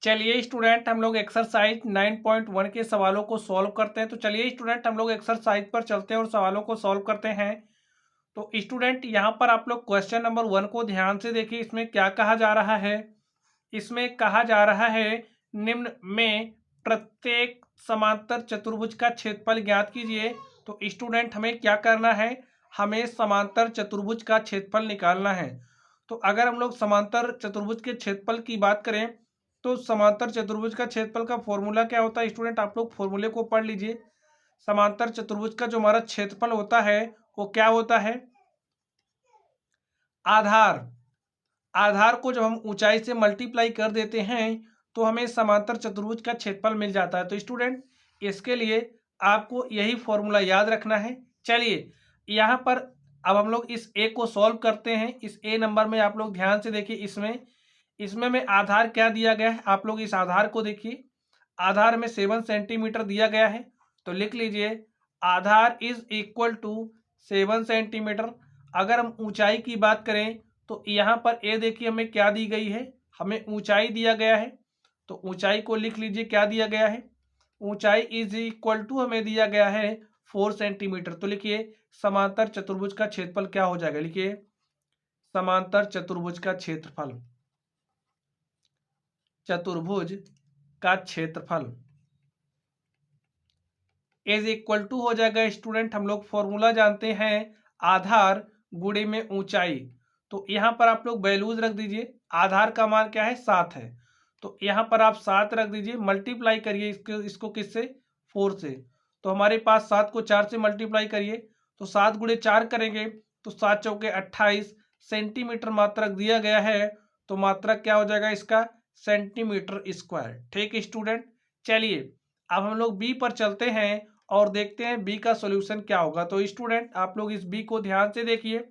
चलिए स्टूडेंट हम लोग एक्सरसाइज 9.1 के सवालों को सॉल्व करते हैं। तो चलिए स्टूडेंट हम लोग एक्सरसाइज पर चलते हैं और सवालों को सॉल्व करते हैं। तो स्टूडेंट यहाँ पर आप लोग क्वेश्चन नंबर 1 को ध्यान से देखिए, इसमें क्या कहा जा रहा है। इसमें कहा जा रहा है निम्न में प्रत्येक समांतर चतुर्भुज का क्षेत्रफल ज्ञात कीजिए। तो स्टूडेंट हमें क्या करना है, हमें समांतर चतुर्भुज का क्षेत्रफल निकालना है। तो अगर हम लोग समांतर चतुर्भुज के क्षेत्रफल की बात करें तो समांतर चतुर्भुज का क्षेत्रफल का फॉर्मूला क्या होता है स्टूडेंट, आप लोग फॉर्मूले को पढ़ लीजिए। समांतर चतुर्भुज का जो हमारा क्षेत्रफल होता है वो क्या होता है, आधार। आधार को जब हम ऊंचाई से मल्टीप्लाई कर देते हैं तो हमें समांतर चतुर्भुज का क्षेत्रफल मिल जाता है। तो स्टूडेंट इसके लिए आपको यही फॉर्मूला याद रखना है। चलिए यहाँ पर अब हम लोग इस ए को सॉल्व करते हैं। इस ए नंबर में आप लोग ध्यान से देखिए, इसमें में आधार क्या दिया गया है, आप लोग इस आधार को देखिए। आधार में 7 सेंटीमीटर दिया गया है। तो लिख लीजिए आधार इज इक्वल टू 7 सेंटीमीटर। अगर हम ऊंचाई की बात करें तो यहाँ पर ए देखिए हमें क्या दी गई है, हमें ऊंचाई दिया गया है। तो ऊंचाई को लिख लीजिए क्या दिया गया है, ऊंचाई इज इक्वल टू हमें दिया गया है 4 सेंटीमीटर। तो लिखिए समांतर चतुर्भुज का क्षेत्रफल क्या हो जाएगा, लिखिए समांतर चतुर्भुज का क्षेत्रफल, चतुर्भुज का क्षेत्रफल इज इक्वल टू हो जाएगा स्टूडेंट, हम लोग फॉर्मूला जानते हैं आधार गुणे में ऊंचाई। तो यहाँ पर आप लोग वैल्यूज रख दीजिए। आधार का मान क्या है, 7 है। तो यहाँ पर आप 7 रख दीजिए, मल्टीप्लाई करिए इसको किससे, 4 से। तो हमारे पास 7 को 4 से मल्टीप्लाई करिए तो 7 गुणे 4 करेंगे तो 7 चौके 28 सेंटीमीटर मात्रक दिया गया है। तो मात्रक क्या हो जाएगा इसका, सेंटीमीटर स्क्वायर। ठीक स्टूडेंट, चलिए अब हम लोग बी पर चलते हैं और देखते हैं बी का सॉल्यूशन क्या होगा। तो स्टूडेंट आप लोग इस बी को ध्यान से देखिए,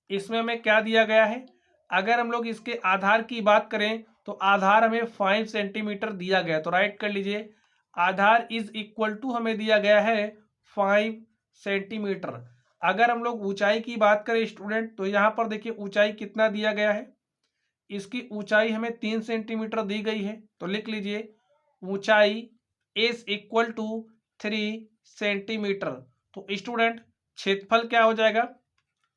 इसमें हमें क्या दिया गया है। अगर हम लोग इसके आधार की बात करें तो आधार हमें 5 सेंटीमीटर दिया गया है। तो राइट कर लीजिए आधार इज इक्वल टू हमें दिया गया है 5 सेंटीमीटर। अगर हम लोग ऊंचाई की बात करें स्टूडेंट तो यहाँ पर देखिए ऊंचाई कितना दिया गया है, इसकी ऊंचाई हमें 3 सेंटीमीटर दी गई है। तो लिख लीजिए ऊंचाई इज इक्वल टू 3 सेंटीमीटर। तो स्टूडेंट क्षेत्रफल क्या हो जाएगा,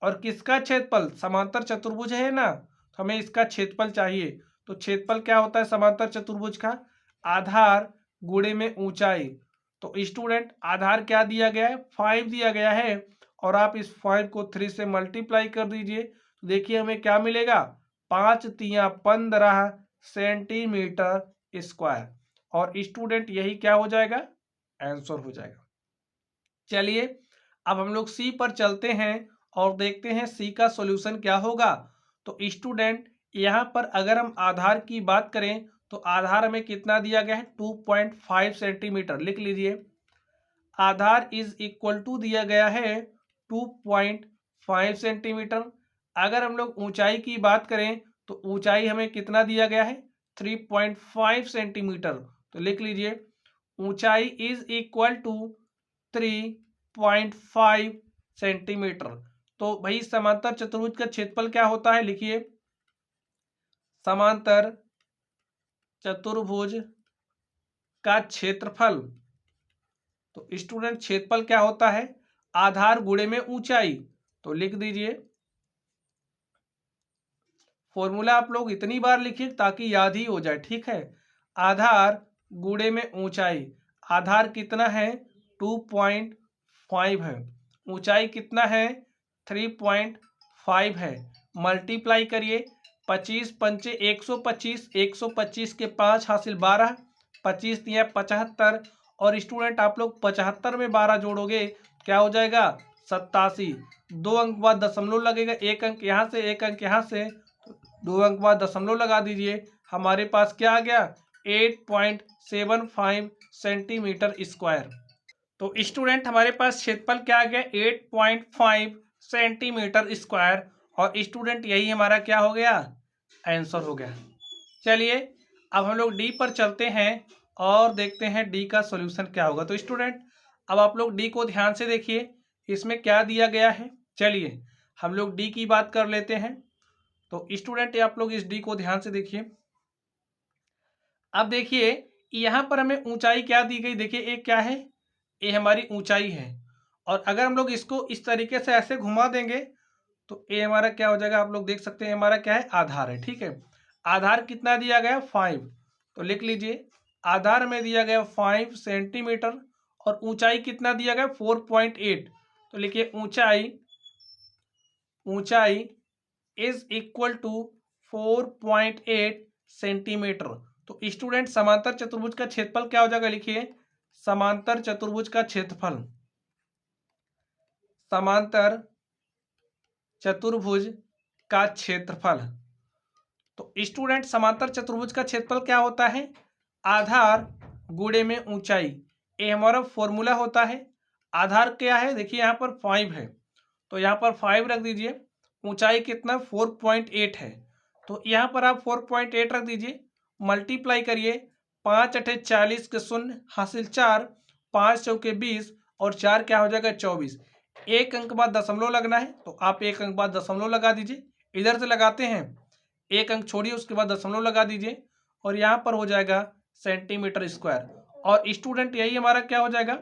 और किसका क्षेत्रफल, समांतर चतुर्भुज है ना, तो हमें इसका क्षेत्रफल चाहिए। तो क्षेत्रफल क्या होता है समांतर चतुर्भुज का, आधार गुणे में ऊंचाई। तो स्टूडेंट आधार क्या दिया गया है, 5 दिया गया है, और आप इस 5 को 3 से मल्टीप्लाई कर दीजिए तो देखिए हमें क्या मिलेगा, 5 तिया 15 सेंटीमीटर स्क्वायर। और स्टूडेंट यही क्या हो जाएगा, आंसर हो जाएगा। चलिए अब हम लोग सी पर चलते हैं और देखते हैं सी का सॉल्यूशन क्या होगा। तो स्टूडेंट यहाँ पर अगर हम आधार की बात करें तो आधार हमें कितना दिया गया है, 2.5 सेंटीमीटर। लिख लीजिए आधार इज इक्वल टू दिया गया है 2.5 सेंटीमीटर। अगर हम लोग ऊंचाई की बात करें तो ऊंचाई हमें कितना दिया गया है, 3.5 सेंटीमीटर। तो लिख लीजिए ऊंचाई इज इक्वल टू 3.5 सेंटीमीटर। तो भाई समांतर चतुर्भुज का क्षेत्रफल क्या होता है, लिखिए समांतर चतुर्भुज का क्षेत्रफल। तो स्टूडेंट क्षेत्रफल क्या होता है, आधार गुणे में ऊंचाई। तो लिख दीजिए फॉर्मूला आप लोग इतनी बार लिखिए ताकि याद ही हो जाए, ठीक है। आधार गुणे में ऊंचाई, आधार कितना है 2.5 है, ऊंचाई कितना है 3.5 है। मल्टीप्लाई करिए 25 पंचे 125, 125 के 5 हासिल 12, 25 दिया 75। और स्टूडेंट आप लोग 75 में 12 जोड़ोगे क्या हो जाएगा, 87। 2 अंक बाद दशमलव लगेगा, 1 अंक यहाँ से 1 अंक यहाँ से, 2 अंक बाद दशमलव लगा दीजिए, हमारे पास क्या आ गया 8.75 सेंटीमीटर स्क्वायर। तो स्टूडेंट हमारे पास क्षेत्रफल क्या आ गया 8.5 सेंटीमीटर स्क्वायर। और स्टूडेंट यही हमारा क्या हो गया, आंसर हो गया। चलिए अब हम लोग डी पर चलते हैं और देखते हैं डी का सॉल्यूशन क्या होगा। तो स्टूडेंट अब आप लोग डी को ध्यान से देखिए, इसमें क्या दिया गया है। चलिए हम लोग डी की बात कर लेते हैं। तो स्टूडेंट आप लोग इस डी को ध्यान से देखिए, अब देखिए यहाँ पर हमें ऊंचाई क्या दी गई, देखिए एक क्या है, ये हमारी ऊंचाई है। और अगर हम लोग इसको इस तरीके से ऐसे घुमा देंगे तो ये हमारा क्या हो जाएगा, आप लोग देख सकते हैं हमारा क्या है, आधार है। ठीक है, आधार कितना दिया गया, 5। तो लिख लीजिए आधार में दिया गया 5 सेंटीमीटर और ऊंचाई कितना दिया गया, 4.8। तो लिखिए ऊंचाई इज इक्वल टू 4.8 सेंटीमीटर। तो स्टूडेंट समांतर चतुर्भुज का क्षेत्रफल क्या हो जाएगा, लिखिए समांतर चतुर्भुज का क्षेत्रफल, समांतर चतुर्भुज का क्षेत्रफल। तो स्टूडेंट समांतर चतुर्भुज का क्षेत्रफल क्या होता है, आधार गुणे में ऊंचाई, ये हमारा फॉर्मूला होता है। आधार क्या है, देखिए यहाँ पर 5 है तो यहाँ पर 5 रख दीजिए। ऊंचाई कितना, 4.8 है तो यहाँ पर आप 4.8 रख दीजिए। मल्टीप्लाई करिए, 5 अठे 40 के शून्य हासिल 4, 5 चौके 20 और 4 क्या हो जाएगा, 24। एक अंक बाद दशमलव लगना है तो आप एक अंक बाद दशमलव लगा दीजिए। इधर से लगाते हैं, एक अंक छोड़िए उसके बाद दशमलव लगा दीजिए और यहाँ पर हो जाएगा सेंटीमीटर स्क्वायर। और स्टूडेंट यही हमारा क्या हो जाएगा,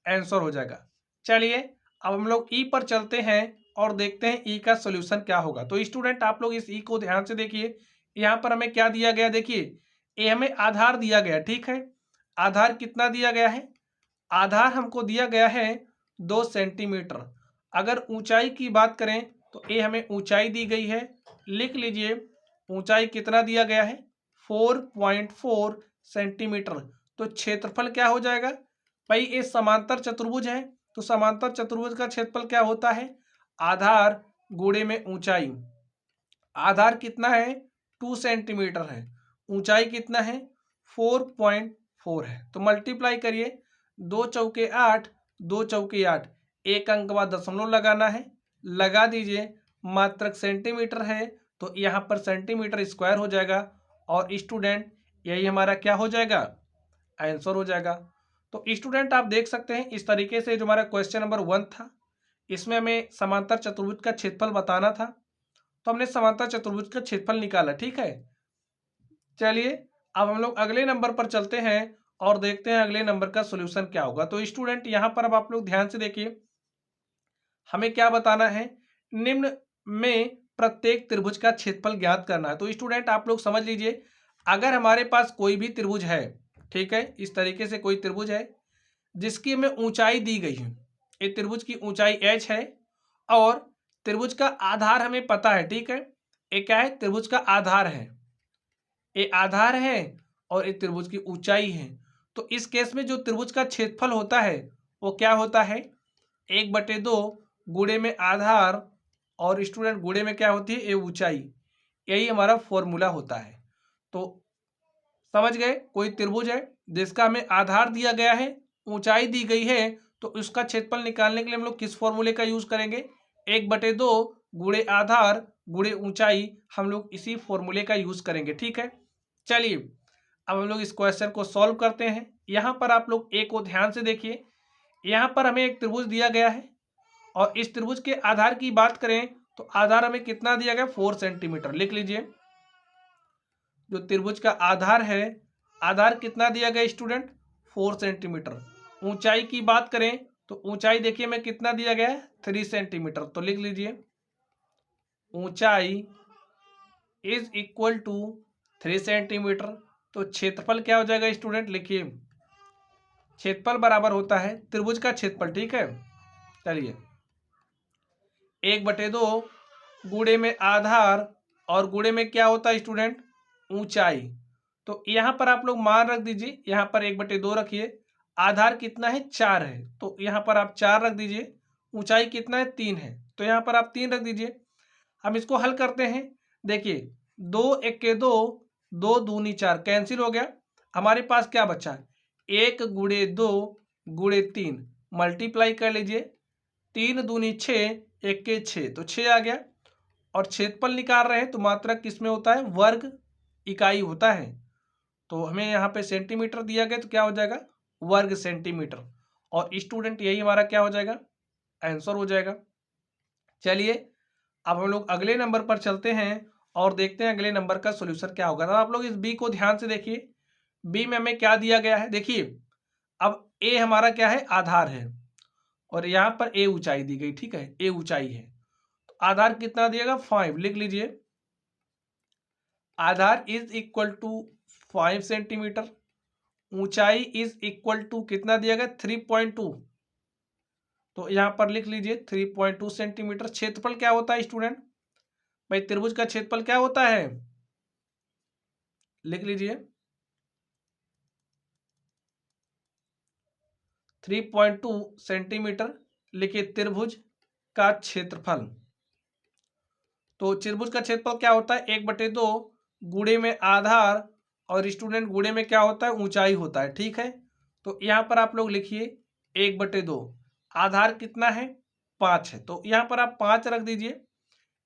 आंसर हो जाएगा। चलिए अब हम लोग ई पर चलते हैं और देखते हैं ई का सॉल्यूशन क्या होगा। तो स्टूडेंट आप लोग इस ई को ध्यान से देखिए, यहाँ पर हमें क्या दिया गया, देखिए ये हमें आधार दिया गया। ठीक है, आधार कितना दिया गया है, आधार हमको दिया गया है 2 सेंटीमीटर। अगर ऊंचाई की बात करें तो ये हमें ऊंचाई दी गई है, लिख लीजिए ऊंचाई कितना दिया गया है, 4.4 सेंटीमीटर। तो क्षेत्रफल क्या हो जाएगा भाई, ये समांतर चतुर्भुज है तो समांतर चतुर्भुज का क्षेत्रफल क्या होता है, आधार गुणे में ऊंचाई। आधार कितना है, 2 सेंटीमीटर है, ऊंचाई कितना है, 4.4 है। तो मल्टीप्लाई करिए, 2 चौके 8, 2 चौके 8, एक अंक बाद दशमलव लगाना है, लगा दीजिए। मात्रक सेंटीमीटर है तो यहाँ पर सेंटीमीटर स्क्वायर हो जाएगा और स्टूडेंट यही हमारा क्या हो जाएगा, आंसर हो जाएगा। तो स्टूडेंट आप देख सकते हैं इस तरीके से जो हमारा क्वेश्चन नंबर 1 था, इसमें हमें समांतर चतुर्भुज का क्षेत्रफल बताना था तो हमने समांतर चतुर्भुज का क्षेत्रफल निकाला। ठीक है, चलिए अब हम लोग अगले नंबर पर चलते हैं और देखते हैं अगले नंबर का सॉल्यूशन क्या होगा। तो स्टूडेंट यहाँ पर अब आप लोग ध्यान से देखिए, हमें क्या बताना है, निम्न में प्रत्येक त्रिभुज का क्षेत्रफल ज्ञात करना है। तो स्टूडेंट आप लोग समझ लीजिए, अगर हमारे पास कोई भी त्रिभुज है, ठीक है, इस तरीके से कोई त्रिभुज है जिसकी हमें ऊंचाई दी गई है, ये त्रिभुज की ऊंचाई h है और त्रिभुज का आधार हमें पता है। ठीक है, ये क्या है, त्रिभुज का आधार है, ये आधार है और ये त्रिभुज की ऊंचाई है। तो इस केस में जो त्रिभुज का क्षेत्रफल होता है वो क्या होता है, 1/2 गुणे में आधार और स्टूडेंट गुणे में क्या होती है, ये ऊंचाई। यही हमारा फॉर्मूला होता है। तो समझ गए, कोई त्रिभुज है जिसका हमें आधार दिया गया है, ऊंचाई दी गई है, तो उसका क्षेत्रफल निकालने के लिए हम लोग किस फॉर्मूले का यूज करेंगे, 1/2 गुणे आधार गुणे ऊंचाई, हम लोग इसी फॉर्मूले का यूज करेंगे। ठीक है, चलिए अब हम लोग इस क्वेश्चन को सॉल्व करते हैं। यहाँ पर आप लोग एक को ध्यान से देखिए, यहाँ पर हमें एक त्रिभुज दिया गया है और इस त्रिभुज के आधार की बात करें तो आधार हमें कितना दिया गया, 4 सेंटीमीटर। लिख लीजिए जो त्रिभुज का आधार है, आधार कितना दिया गया स्टूडेंट, 4 सेंटीमीटर। ऊंचाई की बात करें तो ऊंचाई देखिए हमें कितना दिया गया है, 3 सेंटीमीटर। तो लिख लीजिए ऊंचाई इज इक्वल टू 3 सेंटीमीटर। तो क्षेत्रफल क्या हो जाएगा स्टूडेंट, लिखिए क्षेत्रफल बराबर होता है त्रिभुज का क्षेत्रफल। ठीक है, चलिए 1/2 गुणे में आधार और गुणे में क्या होता है स्टूडेंट, ऊंचाई। तो यहाँ पर आप लोग मान रख दीजिए, यहाँ पर 1/2 रखिए, आधार कितना है, 4 है तो यहाँ पर आप 4 रख दीजिए, ऊंचाई कितना है, 3 है तो यहाँ पर आप 3 रख दीजिए। हम इसको हल करते हैं, देखिए 2 1 2, 2 दूनी 4 कैंसिल हो गया, हमारे पास क्या बचा, 1 गुणे 2 गुणे 3, मल्टीप्लाई कर लीजिए, 3 दूनी 6, 1 के 6 तो 6 आ गया। और क्षेत्रफल निकाल रहे हैं तो मात्रक किसमें होता है, वर्ग इकाई होता है। तो हमें यहाँ पे सेंटीमीटर दिया गया तो क्या हो जाएगा, वर्ग सेंटीमीटर। और स्टूडेंट यही हमारा क्या हो जाएगा, आंसर हो जाएगा। चलिए अब हम लोग अगले नंबर पर चलते हैं और देखते हैं अगले नंबर का सॉल्यूशन क्या होगा। तो आप लोग इस बी को ध्यान से देखिए, बी में हमें क्या दिया गया है, देखिए अब ए हमारा क्या है, आधार है, और यहाँ पर ए ऊंचाई दी गई, ठीक है, ए ऊंचाई है, तो आधार कितना दिएगा 5, लिख लीजिए आधार इज इक्वल टू 5 सेंटीमीटर, ऊंचाई इज इक्वल टू कितना दिया गया 3.2, तो यहां पर लिख लीजिए 3.2 सेंटीमीटर। क्षेत्रफल क्या होता है स्टूडेंट, भाई त्रिभुज का क्षेत्रफल क्या होता है, लिख लीजिए 3.2 सेंटीमीटर, लिखिए त्रिभुज का क्षेत्रफल। तो त्रिभुज का क्षेत्रफल क्या होता है 1/2 गुणे में आधार, और स्टूडेंट गुणे में क्या होता है, ऊंचाई होता है, ठीक है। तो यहाँ पर आप लोग लिखिए 1/2, आधार कितना है 5 है, तो यहाँ पर आप 5 रख दीजिए,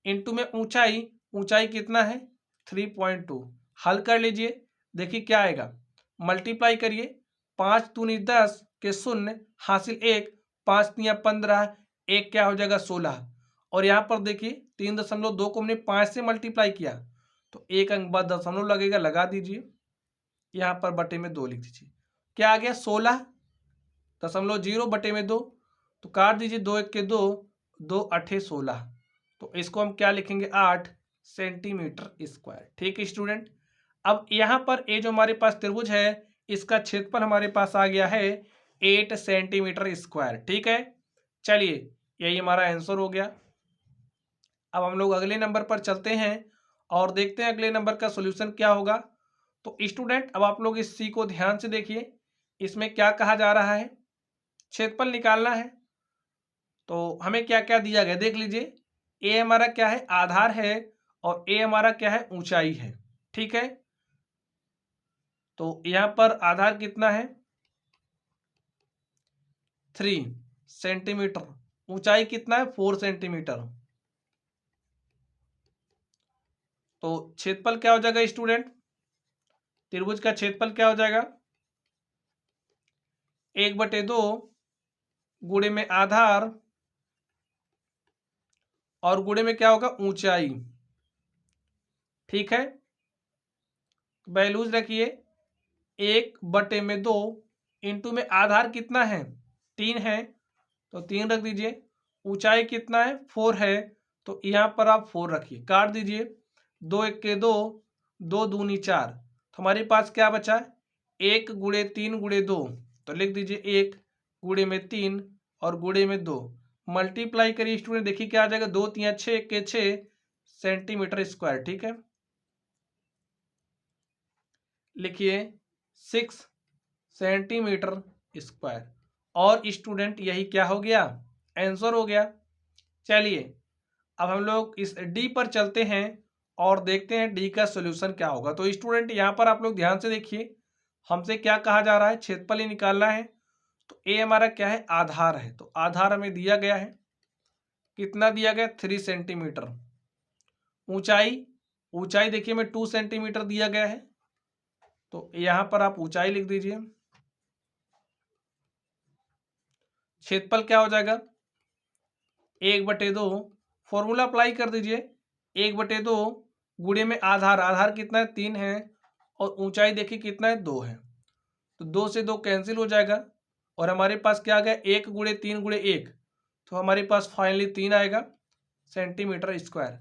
इंटू में ऊंचाई, ऊंचाई कितना है 3.2, हल कर लीजिए, देखिए क्या आएगा, मल्टीप्लाई करिए, 5 दूनी 10 के 0 हासिल 1, 5 तिया 15, एक क्या हो जाएगा 16, और यहाँ पर देखिए 3.2 को हमने 5 से मल्टीप्लाई किया, तो एक अंक बाद दशमलव लगेगा, लगा दीजिए, यहाँ पर बटे में 2 लिख दीजिए, क्या आ गया 16.0/2, तो काट दीजिए, 2 1 के 2, 2 8 16, तो इसको हम क्या लिखेंगे 8 सेंटीमीटर स्क्वायर, ठीक है स्टूडेंट। अब यहाँ पर ये जो हमारे पास त्रिभुज है, इसका क्षेत्रफल हमारे पास आ गया है 8 सेंटीमीटर स्क्वायर, ठीक है। चलिए यही हमारा आंसर हो गया। अब हम लोग अगले नंबर पर चलते हैं और देखते हैं अगले नंबर का सॉल्यूशन क्या होगा। तो स्टूडेंट अब आप लोग इस सी को ध्यान से देखिए, इसमें क्या कहा जा रहा है, क्षेत्रफल निकालना है, तो हमें क्या क्या दिया गया देख लीजिए, ए हमारा क्या है आधार है, और ए हमारा क्या है ऊंचाई है, ठीक है। तो यहां पर आधार कितना है 3 सेंटीमीटर, ऊंचाई कितना है 4 सेंटीमीटर, तो क्षेत्रफल क्या हो जाएगा स्टूडेंट, त्रिभुज का क्षेत्रफल क्या हो जाएगा 1/2 गुणे में आधार, और गुणे में क्या होगा ऊंचाई, ठीक है। वैल्यूज रखिए 1/2 इंटू में आधार कितना है 3 है, तो 3 रख दीजिए, ऊंचाई कितना है 4 है, तो यहाँ पर आप 4 रखिए, काट दीजिए, 2 1 के 2, 2 दूनी 4, तो हमारे पास क्या बचा 1 गुणे 3 गुणे 2, तो लिख दीजिए 1 गुणे में 3 और गुणे में 2, मल्टीप्लाई करिए स्टूडेंट, देखिए क्या आ जाएगा 2 3 6 के 6 सेंटीमीटर स्क्वायर, ठीक है। लिखिए 6 सेंटीमीटर स्क्वायर, और स्टूडेंट यही क्या हो गया आंसर हो गया। चलिए अब हम लोग इस डी पर चलते हैं और देखते हैं डी का सॉल्यूशन क्या होगा। तो स्टूडेंट यहाँ पर आप लोग ध्यान से देखिए, हमसे क्या कहा जा रहा है क्षेत्रफल ही निकालना है, तो ए हमारा क्या है आधार है, तो आधार हमें दिया गया है, कितना दिया गया 3 सेंटीमीटर, ऊंचाई, ऊंचाई देखिए हमें 2 सेंटीमीटर दिया गया है, तो यहाँ पर आप ऊंचाई लिख दीजिए, क्षेत्रफल क्या हो जाएगा 1/2, फॉर्मूला अप्लाई कर दीजिए, 1/2 गुणे में आधार, आधार कितना है 3 है, और ऊंचाई देखिए कितना है 2 है, तो 2 से 2 कैंसिल हो जाएगा, और हमारे पास क्या आ गया 1 गुणे 3 गुणे 1, तो हमारे पास फाइनली 3 आएगा सेंटीमीटर स्क्वायर,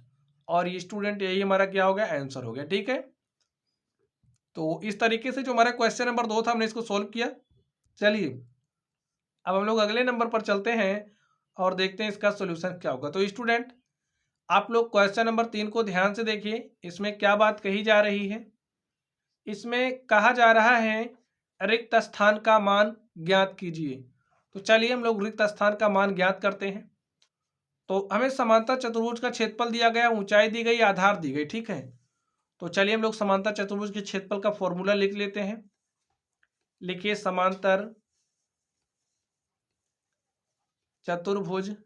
और ये स्टूडेंट यही हमारा क्या हो गया आंसर हो गया, ठीक है। तो इस तरीके से जो हमारा क्वेश्चन नंबर 2 था हमने इसको सॉल्व किया। चलिए अब हम लोग अगले नंबर पर चलते हैं और देखते हैं इसका सॉल्यूशन क्या होगा। तो स्टूडेंट आप लोग क्वेश्चन नंबर 3 को ध्यान से देखिए, इसमें क्या बात कही जा रही है, इसमें कहा जा रहा है रिक्त स्थान का मान ज्ञात कीजिए। तो चलिए हम लोग रिक्त स्थान का मान ज्ञात करते हैं। तो हमें समांतर चतुर्भुज का क्षेत्रफल दिया गया, ऊंचाई दी गई, आधार दी गई, ठीक है। तो चलिए हम लोग समांतर चतुर्भुज के क्षेत्रफल का फॉर्मूला लिख लेते हैं। लिखिए समांतर चतुर्भुज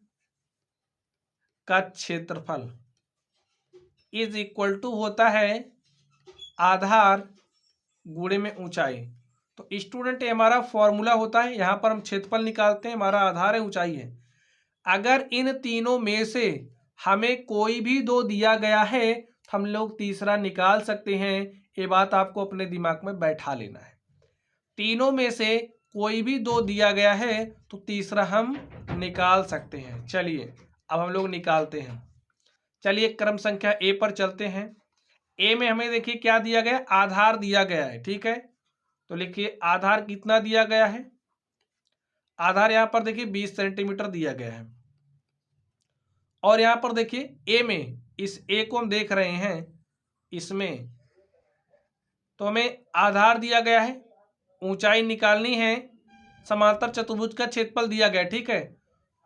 का क्षेत्रफल इज इक्वल टू होता है आधार गुणे में ऊंचाई। तो स्टूडेंट ये हमारा फॉर्मूला होता है, यहाँ पर हम क्षेत्रफल निकालते हैं, हमारा आधार है ऊंचाई है। अगर इन तीनों में से हमें कोई भी दो दिया गया है, हम लोग तीसरा निकाल सकते हैं, ये बात आपको अपने दिमाग में बैठा लेना है। तीनों में से कोई भी दो दिया गया है तो तीसरा हम निकाल सकते हैं। चलिए अब हम लोग निकालते हैं। चलिए क्रम संख्या ए पर चलते हैं। ए में हमें देखिए क्या दिया गया, आधार दिया गया है, ठीक है। तो लिखिए आधार कितना दिया गया है, आधार यहां पर देखिए 20 सेंटीमीटर दिया गया है। और यहां पर देखिए ए में, इस ए को हम देख रहे हैं, इसमें तो हमें आधार दिया गया है, ऊंचाई निकालनी है, समांतर चतुर्भुज का क्षेत्रफल दिया गया है, ठीक है।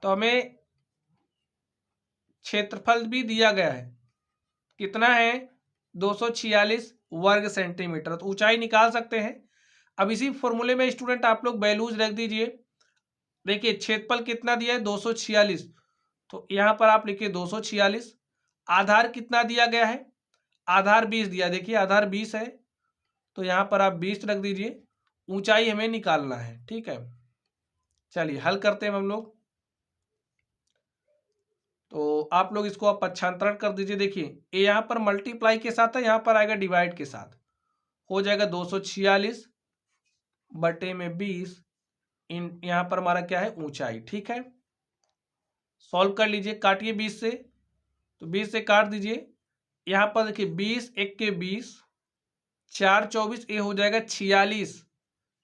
तो हमें क्षेत्रफल भी दिया गया है, कितना है 246 वर्ग सेंटीमीटर। तो ऊंचाई निकाल सकते हैं। अब इसी फॉर्मूले में स्टूडेंट आप लोग वैल्यूज रख दीजिए। देखिए क्षेत्रफल कितना दिया है 246, तो यहां पर आप लिखिए 246। आधार कितना दिया गया है, आधार 20 दिया, देखिए आधार 20 है, तो यहां पर आप 20 रख दीजिए। ऊंचाई हमें निकालना है, ठीक है। चलिए हल करते हैं हम लोग। तो आप लोग इसको आप पक्षांतरण कर दीजिए। देखिए ये यहाँ पर मल्टीप्लाई के साथ है, यहाँ पर आएगा डिवाइड के साथ, हो जाएगा 246 बटे में 20 इन, यहाँ पर हमारा क्या है ऊंचाई, ठीक है। सॉल्व कर लीजिए, काटिए 20 से, तो 20 से काट दीजिए। यहाँ पर देखिए 20 एक के 20, 4 24, ये हो जाएगा 46,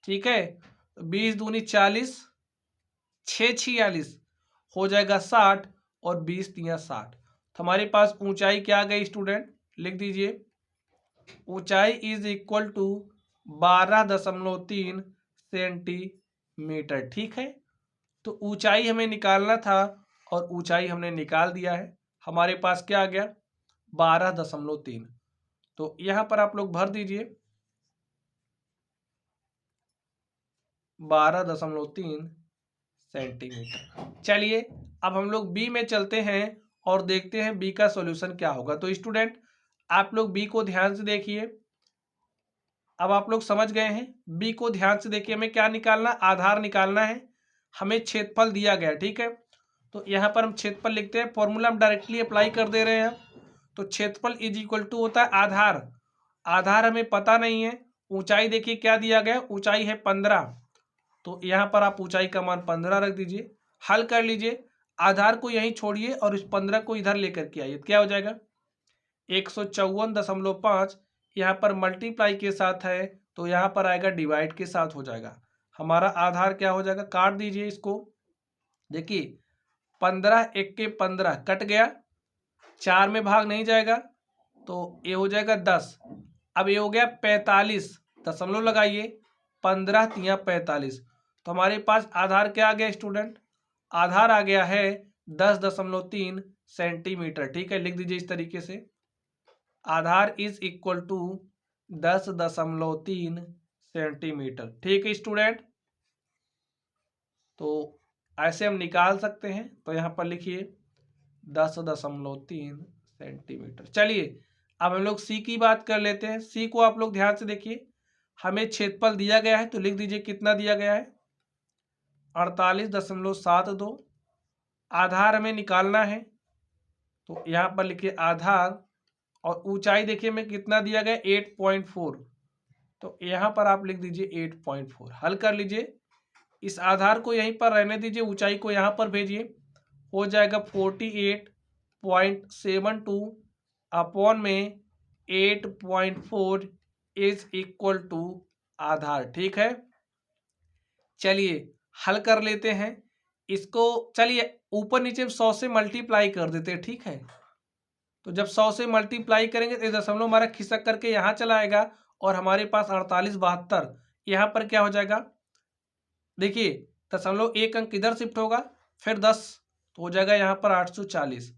ठीक है। 20 दूनी 40, 6 46 हो जाएगा 60 और 20 तिया 60। तो हमारे पास ऊंचाई क्या आ गई स्टूडेंट, लिख दीजिए ऊंचाई इज इक्वल टू 12.3 सेंटीमीटर, ठीक है। तो ऊंचाई हमें निकालना था और ऊंचाई हमने निकाल दिया है। हमारे पास क्या आ गया 12.3। तो यहां पर आप लोग भर दीजिए 12.3 सेंटीमीटर। चलिए अब हम लोग बी में चलते हैं और देखते हैं बी का सॉल्यूशन क्या होगा। तो स्टूडेंट आप लोग बी को ध्यान से देखिए। अब आप लोग समझ गए हैं, बी को ध्यान से देखिए। हमें क्या निकालना, आधार निकालना है, हमें क्षेत्रफल दिया गया, ठीक है। तो यहाँ पर हम क्षेत्रफल लिखते हैं, फॉर्मूला हम डायरेक्टली अप्लाई कर दे रहे हैं। तो क्षेत्रफल इज इक्वल टू होता है आधार, आधार हमें पता नहीं है। ऊंचाई देखिए क्या दिया गया, ऊंचाई है 15, तो यहाँ पर आप ऊंचाई का मान 15 रख दीजिए। हल कर लीजिए, आधार को यहीं छोड़िए और इस 15 को इधर लेकर के आइए, क्या हो जाएगा 154.5। यहाँ पर मल्टीप्लाई के साथ है तो यहाँ पर आएगा डिवाइड के साथ हो जाएगा। हमारा आधार क्या हो जाएगा, काट दीजिए इसको। देखिए 15 एक के 15 कट गया, 4 में भाग नहीं जाएगा, तो ये हो जाएगा 10। अब ये हो गया 45, दशमलव लगाइए, 15 तिया 45। तो हमारे पास आधार क्या आ गया स्टूडेंट, आधार आ गया है 10.3 सेंटीमीटर, ठीक है। लिख दीजिए इस तरीके से, आधार इज इक्वल टू 10.3 सेंटीमीटर, ठीक है स्टूडेंट। तो ऐसे हम निकाल सकते हैं। तो यहाँ पर लिखिए 10.3 सेंटीमीटर। चलिए अब हम लोग सी की बात कर लेते हैं। सी को आप लोग ध्यान से देखिए, हमें क्षेत्रफल दिया गया है, तो लिख दीजिए कितना दिया गया है 48.72। आधार हमें निकालना है, तो यहाँ पर लिखिए आधार, और ऊंचाई देखिए में कितना दिया गया 8.4, तो यहाँ पर आप लिख दीजिए 8.4। हल कर लीजिए, इस आधार को यहीं पर रहने दीजिए, ऊंचाई को यहाँ पर भेजिए, हो जाएगा 48.72 अपॉन में 8.4 इज इक्वल टू आधार, ठीक है। चलिए हल कर लेते हैं इसको। चलिए ऊपर नीचे 100 से मल्टीप्लाई कर देते हैं, ठीक है। तो जब 100 से मल्टीप्लाई करेंगे तो दशमलव हमारा खिसक करके यहाँ चला आएगा और हमारे पास 48.72 यहाँ पर क्या हो जाएगा, देखिए दशमलव एक अंक इधर शिफ्ट होगा, फिर 10, तो हो जाएगा यहाँ पर 840।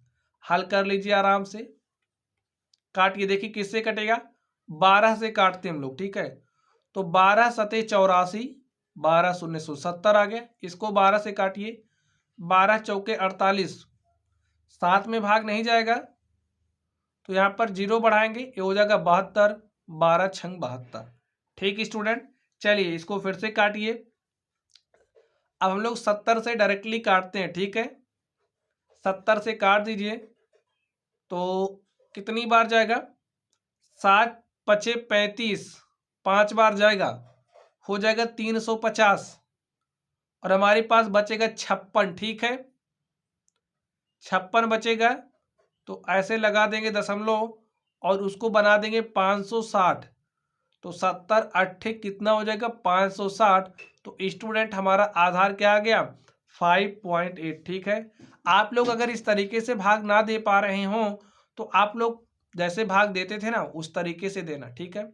हल कर लीजिए आराम से, काटिए, देखिए किससे कटेगा 12 से काटते हम लोग, ठीक है। तो 12 सते 84, 12 शून्य 70 आ गया। इसको 12 से काटिए, 12 चौके 48, 7 में भाग नहीं जाएगा, तो यहाँ पर 0 बढ़ाएंगे, ये हो जाएगा 72, 12 छंग 72, ठीक स्टूडेंट। चलिए इसको फिर से काटिए। अब हम लोग 70 से डायरेक्टली काटते हैं, ठीक है। 70 से काट दीजिए, तो कितनी बार जाएगा 7 पचे 35, 5 बार जाएगा, हो जाएगा 350 और हमारे पास बचेगा 56। ठीक है, 56 बचेगा। तो ऐसे लगा देंगे दशमलव और उसको बना देंगे 560। तो 70 8 कितना हो जाएगा 560। तो स्टूडेंट हमारा आधार क्या आ गया 5.8। ठीक है, आप लोग अगर इस तरीके से भाग ना दे पा रहे हो तो आप लोग जैसे भाग देते थे ना उस तरीके से देना। ठीक है,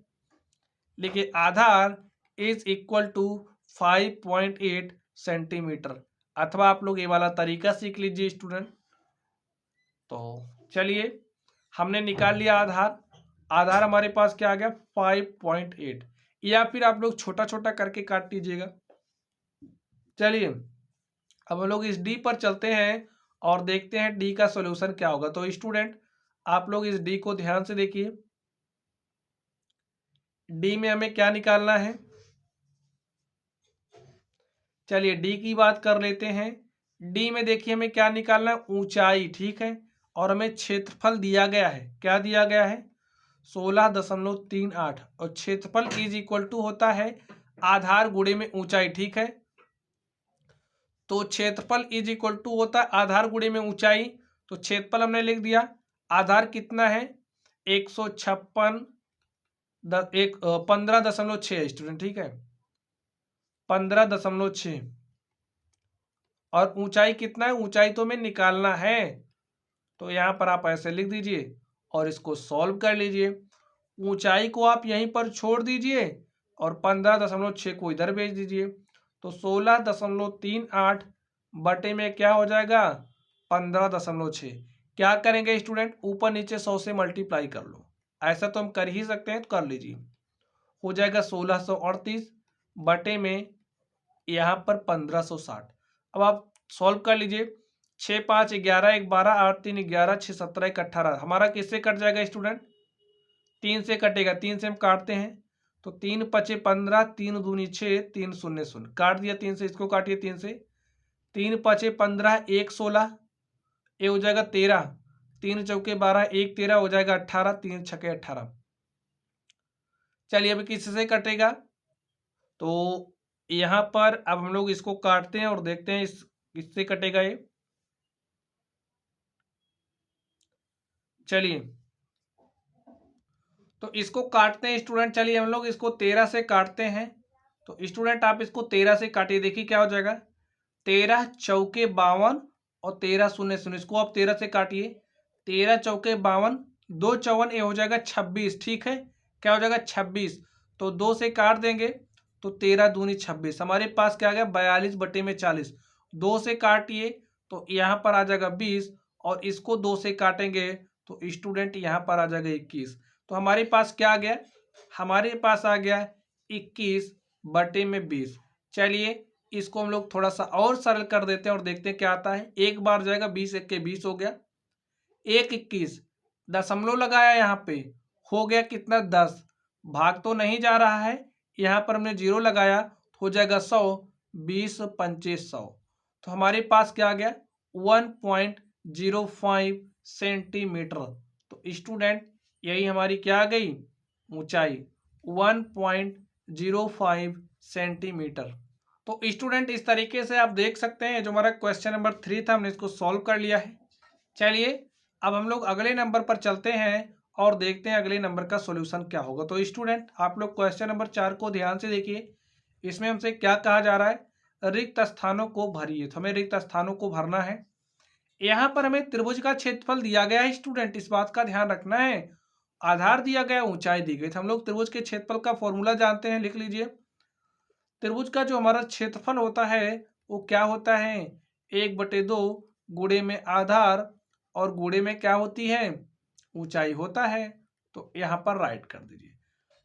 लिखिए आधार इज इक्वल टू 5.8 सेंटीमीटर, अथवा आप लोग ये वाला तरीका सीख लीजिए स्टूडेंट। तो चलिए हमने निकाल लिया आधार। आधार हमारे पास क्या आ गया 5.8, या फिर आप लोग छोटा छोटा करके काट लीजिएगा। चलिए अब हम लोग इस डी पर चलते हैं और देखते हैं डी का सॉल्यूशन क्या होगा। तो स्टूडेंट आप लोग इस डी को ध्यान से देखिए। डी में हमें क्या निकालना है, चलिए डी की बात कर लेते हैं। डी में देखिए हमें क्या निकालना है ऊंचाई। ठीक है, और हमें क्षेत्रफल दिया गया है, क्या दिया गया है 16.38 और क्षेत्रफल इज इक्वल टू होता है आधार गुणे में ऊंचाई। ठीक है, तो क्षेत्रफल इज इक्वल टू होता है आधार गुणे में ऊंचाई। तो क्षेत्रफल हमने लिख दिया, आधार कितना है 156 15.6 स्टूडेंट। ठीक है, 15.6 और ऊंचाई कितना है, ऊंचाई तो हमें निकालना है। तो यहाँ पर आप ऐसे लिख दीजिए और इसको सॉल्व कर लीजिए। ऊंचाई को आप यहीं पर छोड़ दीजिए और 15.6 को इधर भेज दीजिए। तो 16.38 बटे में क्या हो जाएगा 15.6। क्या करेंगे स्टूडेंट, ऊपर नीचे 100 से मल्टीप्लाई कर लो, ऐसा तो हम कर ही सकते हैं, तो कर लीजिए। हो जाएगा 1638 बटे में यहाँ पर 1560। अब आप सॉल्व कर लीजिए। 6 5 11 1 12 8 3 11 6 17 1 18 हमारा किससे कट जाएगा स्टूडेंट 3 से कटेगा। 3 से हम काटते हैं तो 3 5 15 3 दूनी 6 3 0 0 काट दिया। 3 से इसको काटिए, 3 से 3 5 15 1 16 ये हो जाएगा 13, 3 चौके 12 1 13 हो जाएगा 18, 3 छके 18। चलिए अभी किससे कटेगा, तो यहाँ पर अब हम लोग इसको काटते हैं और देखते हैं इससे कटेगा ये। चलिए तो इसको काटते हैं स्टूडेंट। चलिए हम लोग इसको 13 से काटते हैं। तो स्टूडेंट आप इसको 13 से काटिए, देखिए क्या हो जाएगा 13 चौके 52 और 13 0 0। इसको आप 13 से काटिए, 13 चौके 52 2 54 ये हो जाएगा 26। ठीक है, क्या हो जाएगा 26। तो 2 से काट देंगे तो 13 दूनी 26, हमारे पास क्या आ गया 42 बटे में 40। 2 से काटिए तो यहाँ पर आ जाएगा 20 और इसको 2 से काटेंगे तो स्टूडेंट यहाँ पर आ जाएगा 21। तो हमारे पास क्या आ गया, हमारे पास आ गया 21 बटे में 20। चलिए इसको हम लोग थोड़ा सा और सरल कर देते हैं और देखते हैं क्या आता है। एक बार जाएगा 20 1 के 20 हो गया, 1 21 दशमलव लगाया यहाँ पे हो गया कितना 10, भाग तो नहीं जा रहा है, यहाँ पर हमने 0 लगाया हो जाएगा 100, 20 25 100। तो हमारे पास क्या आ गया 1.05 सेंटीमीटर। तो स्टूडेंट यही हमारी क्या आ गई ऊंचाई 1.05 सेंटीमीटर। तो स्टूडेंट इस तरीके से आप देख सकते हैं, जो हमारा क्वेश्चन नंबर 3 था हमने इसको सॉल्व कर लिया है। चलिए अब हम लोग अगले नंबर पर चलते हैं और देखते हैं अगले नंबर का सॉल्यूशन क्या होगा। तो स्टूडेंट आप लोग क्वेश्चन नंबर 4 को ध्यान से देखिए। इसमें हमसे क्या कहा जा रहा है, रिक्त स्थानों को भरिए। तो हमें रिक्त स्थानों को भरना है। यहाँ पर हमें त्रिभुज का क्षेत्रफल दिया गया है स्टूडेंट, इस बात का ध्यान रखना है। आधार दिया गया, ऊंचाई दी गई। तो हम लोग त्रिभुज के क्षेत्रफल का फॉर्मूला जानते हैं, लिख लीजिए। त्रिभुज का जो हमारा क्षेत्रफल होता है वो क्या होता है 1/2 गुणे में आधार और गुणे में क्या होती है ऊंचाई होता है। तो यहाँ पर राइट कर दीजिए।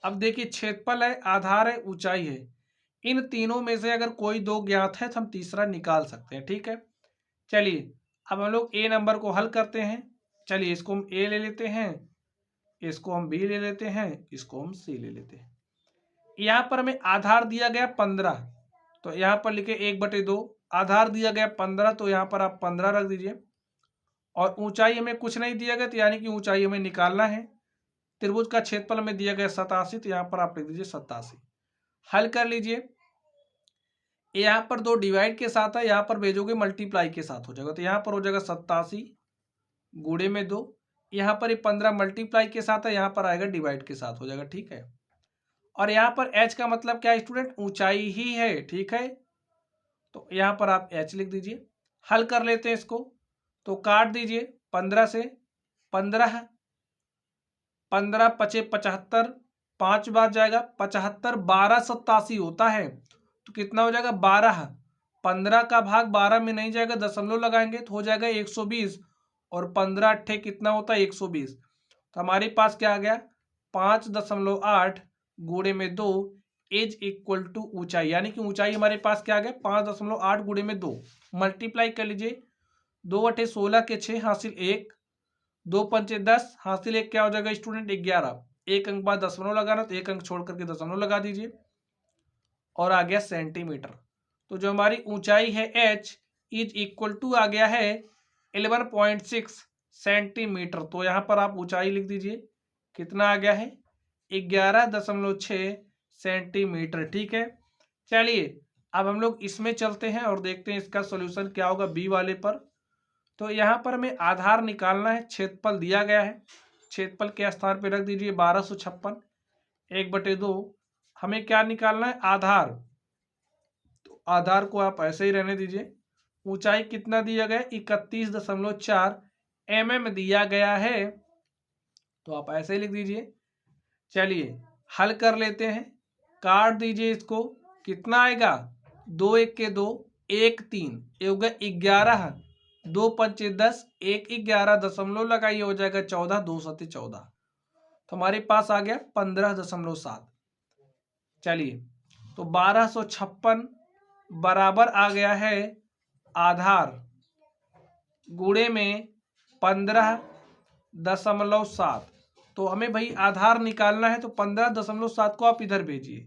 अब देखिए क्षेत्रफल है, आधार है, ऊंचाई है, इन तीनों में से अगर कोई दो ज्ञात है तो हम तीसरा निकाल सकते हैं। ठीक है, चलिए अब हम लोग ए नंबर को हल करते हैं। चलिए इसको हम ए ले लेते हैं, इसको हम बी ले लेते हैं, इसको हम सी ले लेते हैं। यहाँ पर हमें आधार दिया गया 15, तो यहाँ पर लिखे 1/2, आधार दिया गया 15 तो यहाँ पर आप 15 रख दीजिए। और ऊंचाई हमें कुछ नहीं दिया गया, तो यानी कि ऊंचाई हमें निकालना है। त्रिभुज का क्षेत्रफल हमें दिया गया 87, तो यहाँ पर आप लिख दीजिए 87। हल कर लीजिए। यहाँ पर 2 डिवाइड के साथ है, यहाँ पर भेजोगे मल्टीप्लाई के साथ हो जाएगा, तो यहाँ पर हो जाएगा 87 गुणे में 2। यहाँ पर ये 15 मल्टीप्लाई के साथ है, यहाँ पर आएगा डिवाइड के साथ हो जाएगा, ठीक है। और यहाँ पर h का मतलब क्या है स्टूडेंट, ऊंचाई ही है, ठीक है। तो यहाँ पर आप h लिख दीजिए। हल कर लेते हैं इसको, तो काट दीजिए 15 से, 15 15 पचे 75, 5 बार जाएगा 75, 12 87 होता है, तो कितना हो जाएगा 12। 15 का भाग 12 में नहीं जाएगा, दशमलव लगाएंगे तो हो जाएगा 120, और 15 अट्ठे कितना होता है 120। तो हमारे पास क्या आ गया 5.8 गुणे में 2 इज इक्वल टू ऊंचाई, यानी कि ऊंचाई हमारे पास क्या आ गया 5.8 गुणे में 2। मल्टीप्लाई कर लीजिए, 2 अट्ठे 16 के 6 हासिल 1, 2 पंचे 10 हासिल 1 क्या हो जाएगा स्टूडेंट 11। एक अंक बाद दशमलव लगाना, तो एक अंक छोड़ करके दशमलव लगा दीजिए, और आ गया सेंटीमीटर। तो जो हमारी ऊंचाई है h इज इक्वल टू आ गया है 11.6 सेंटीमीटर। तो यहाँ पर आप ऊंचाई लिख दीजिए, कितना आ गया है 11.6 सेंटीमीटर, ठीक है। चलिए अब हम लोग इसमें चलते हैं और देखते हैं इसका सॉल्यूशन क्या होगा बी वाले पर। तो यहाँ पर हमें आधार निकालना है, क्षेत्रफल दिया गया है, क्षेत्रफल के स्थान पर रख दीजिए 1256, 1/2। हमें क्या निकालना है आधार, तो आधार को आप ऐसे ही रहने दीजिए। ऊंचाई कितना दिया गया 31.4 mm दिया गया है, तो आप ऐसे ही लिख दीजिए। चलिए हल कर लेते हैं, काट दीजिए इसको, कितना आएगा 2 1 के 2, 1 3, ये होगा 11, 2 पंचे 10, 1 11 दशमलव लगाइए हो जाएगा 14, 2 सत्ते 14, तो हमारे पास आ गया 15.7। चलिए तो 1256 बराबर आ गया है आधार गुणे में 15.7। तो हमें भाई आधार निकालना है, तो 15.7 को आप इधर भेजिए,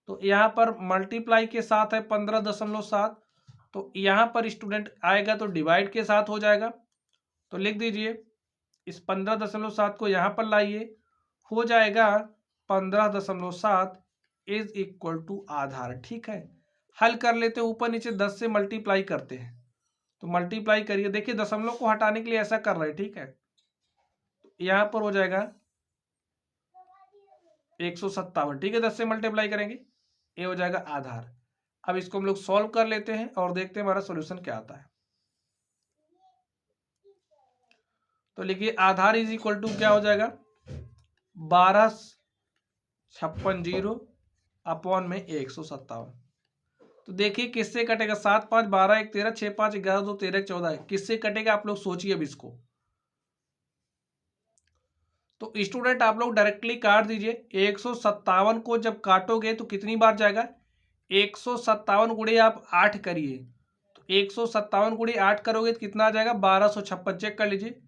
तो यहाँ पर मल्टीप्लाई के साथ है 15.7, तो यहाँ पर स्टूडेंट आएगा तो डिवाइड के साथ हो जाएगा, तो लिख दीजिए इस 15.7 को यहाँ पर लाइए, हो जाएगा 15.7 इज इक्वल टू आधार, ठीक है। हल कर लेते हैं, ऊपर नीचे 10 से मल्टीप्लाई करते हैं, तो मल्टीप्लाई करिए, देखिए दशमलव को हटाने के लिए ऐसा कर रहे हैं, ठीक है। यहाँ पर हो जाएगा 157, ठीक है, 10 से मल्टीप्लाई करेंगे, ये हो जाएगा आधार। अब इसको हम लोग सॉल्व कर लेते हैं और देखते हैं हमारा सॉल्यूशन क्या आता है। तो लिखिए आधार इज इक्वल टू क्या हो जाएगा 1256 अपॉन में 157। तो देखिए किससे कटेगा 7 5 12 1 13, 6 5 11 2 13 14, किससे कटेगा आप लोग सोचिए अब इसको। तो स्टूडेंट आप लोग डायरेक्टली काट दीजिए, 157 को जब काटोगे तो कितनी बार जाएगा 157 गुणे आप 8 करिए, तो 157 गुणे 8 करोगे तो कितना आ जाएगा 1256। चेक कर लीजिए,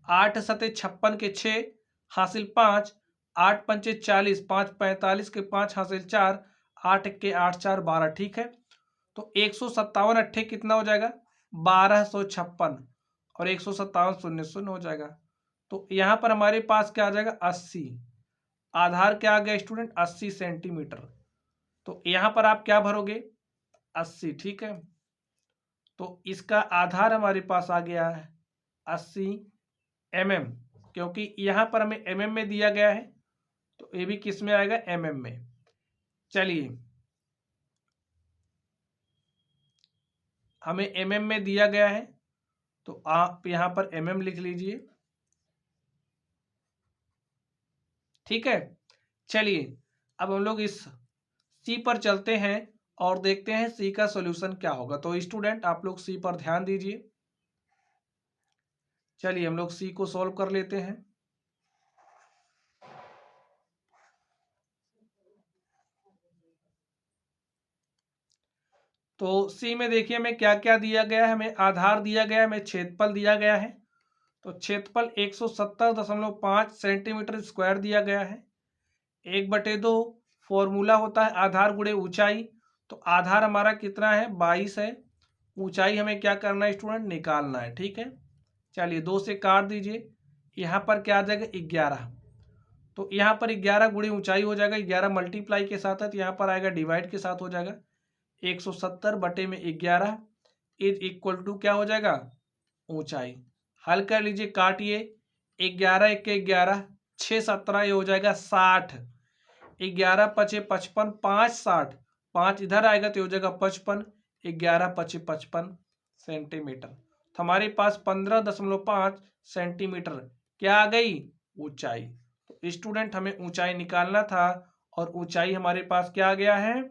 8 सते 56 के 6 हासिल 5, 8 पंचे 40, 5 45 के 5 हासिल 4, 8 के 8 4 12, ठीक है। तो 157 अट्ठे कितना हो जाएगा 1256, और 157 शून्य शून्य हो जाएगा, तो यहाँ पर हमारे पास क्या आ जाएगा 80। आधार क्या आ गया स्टूडेंट 80 सेंटीमीटर। तो यहाँ पर आप क्या भरोगे 80, ठीक है। तो इसका आधार हमारे पास आ गया है 80 mm, क्योंकि यहाँ पर हमें mm में दिया गया है, तो ये भी किस में आएगा mm में। चलिए हमें mm में दिया गया है, तो आप यहाँ पर mm लिख लीजिए, ठीक है। चलिए अब हम लोग इस सी पर चलते हैं और देखते हैं सी का सॉल्यूशन क्या होगा। तो स्टूडेंट आप लोग सी पर ध्यान दीजिए। चलिए हम लोग सी को सॉल्व कर लेते हैं। तो सी में देखिए हमें क्या क्या दिया गया है, हमें आधार दिया गया है, हमें क्षेत्रफल दिया गया है। तो क्षेत्रफल 170.5 सेंटीमीटर स्क्वायर दिया गया है। 1/2 फॉर्मूला होता है आधार गुणे ऊंचाई, तो आधार हमारा कितना है 22 है, ऊंचाई हमें क्या करना है स्टूडेंट निकालना है, ठीक है। चलिए 2 से काट दीजिए, यहाँ पर क्या आ जाएगा 11, तो यहाँ पर 11 गुणे ऊंचाई हो जाएगा, 11 मल्टीप्लाई के साथ है तो यहाँ पर आएगा डिवाइड के साथ हो जाएगा। 170 बटे में 11 इज इक्वल टू क्या हो जाएगा, ऊंचाई। हल कर लीजिए, काटिए, 11 एक के 11, 6 17 ये हो जाएगा 60, 11 पचे 55, 5 60, 5 इधर आएगा तो हो जाएगा 55, 11 पचे 55 सेंटीमीटर। तो हमारे पास 15.5 सेंटीमीटर क्या आ गई, ऊंचाई। तो स्टूडेंट हमें ऊंचाई निकालना था और ऊंचाई हमारे पास क्या आ गया है,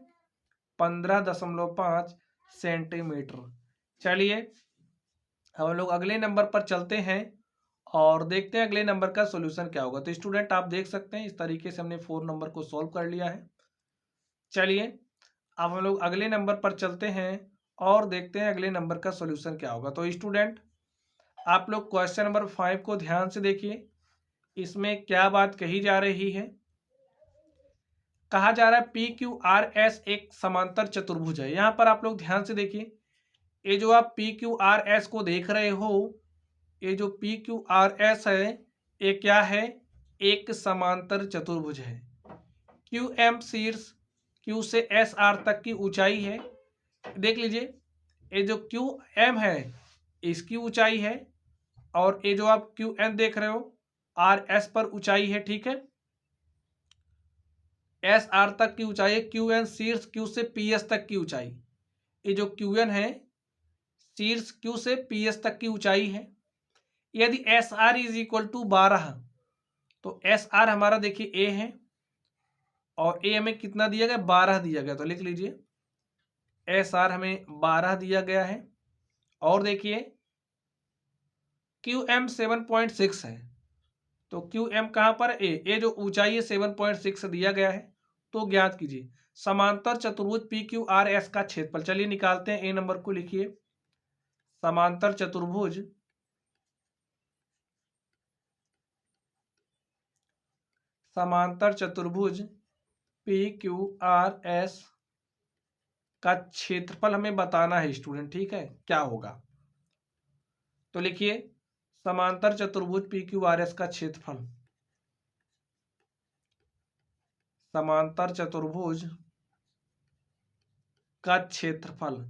15.5 सेंटीमीटर। चलिए हम लोग अगले नंबर पर चलते हैं और देखते हैं अगले नंबर का सॉल्यूशन क्या होगा। तो स्टूडेंट आप देख सकते हैं इस तरीके से हमने 4 नंबर को सॉल्व कर लिया है। चलिए अब हम लोग अगले नंबर पर चलते हैं और देखते हैं अगले नंबर का सॉल्यूशन क्या होगा। तो स्टूडेंट आप लोग क्वेश्चन नंबर 5 को ध्यान से देखिए, इसमें क्या बात कही जा रही है। कहा जा रहा है पी क्यू आर एस एक समांतर चतुर्भुज है। यहां पर आप लोग ध्यान से देखिए, ये जो आप पी क्यू आर एस को देख रहे हो, ये जो पी क्यू आर एस है ये क्या है, एक समांतर चतुर्भुज है। क्यू एम शीर्ष क्यू से एस आर तक की ऊंचाई है। देख लीजिए, ये जो क्यू एम है इसकी ऊंचाई है और ये जो आप क्यू एन देख रहे हो आर एस पर ऊंचाई है, ठीक है। एस आर तक की ऊंचाई है, क्यू एन शीर्ष क्यू से पी एस तक की ऊंचाई। ये जो क्यू एन है शीर्ष क्यू से पी एस तक की ऊंचाई है। यदि S R is equal to 12, तो एस आर हमारा देखिए ए है और ए हमें कितना दिया गया, 12 दिया गया। तो लिख लीजिए एस आर हमें 12 दिया गया है। और देखिए क्यू एम 7.6 है, तो क्यू एम कहां पर, ए जो ऊंचाई है 7.6 दिया गया है। तो ज्ञात कीजिए समांतर चतुर्भुज पी क्यू आर एस का क्षेत्रफल। चलिए निकालते हैं, ए नंबर को लिखिए, समांतर चतुर्भुज पी क्यू आर एस का क्षेत्रफल हमें बताना है स्टूडेंट, ठीक है, क्या होगा। तो लिखिए समांतर चतुर्भुज पी क्यू आर एस का क्षेत्रफल, समांतर चतुर्भुज का क्षेत्रफल।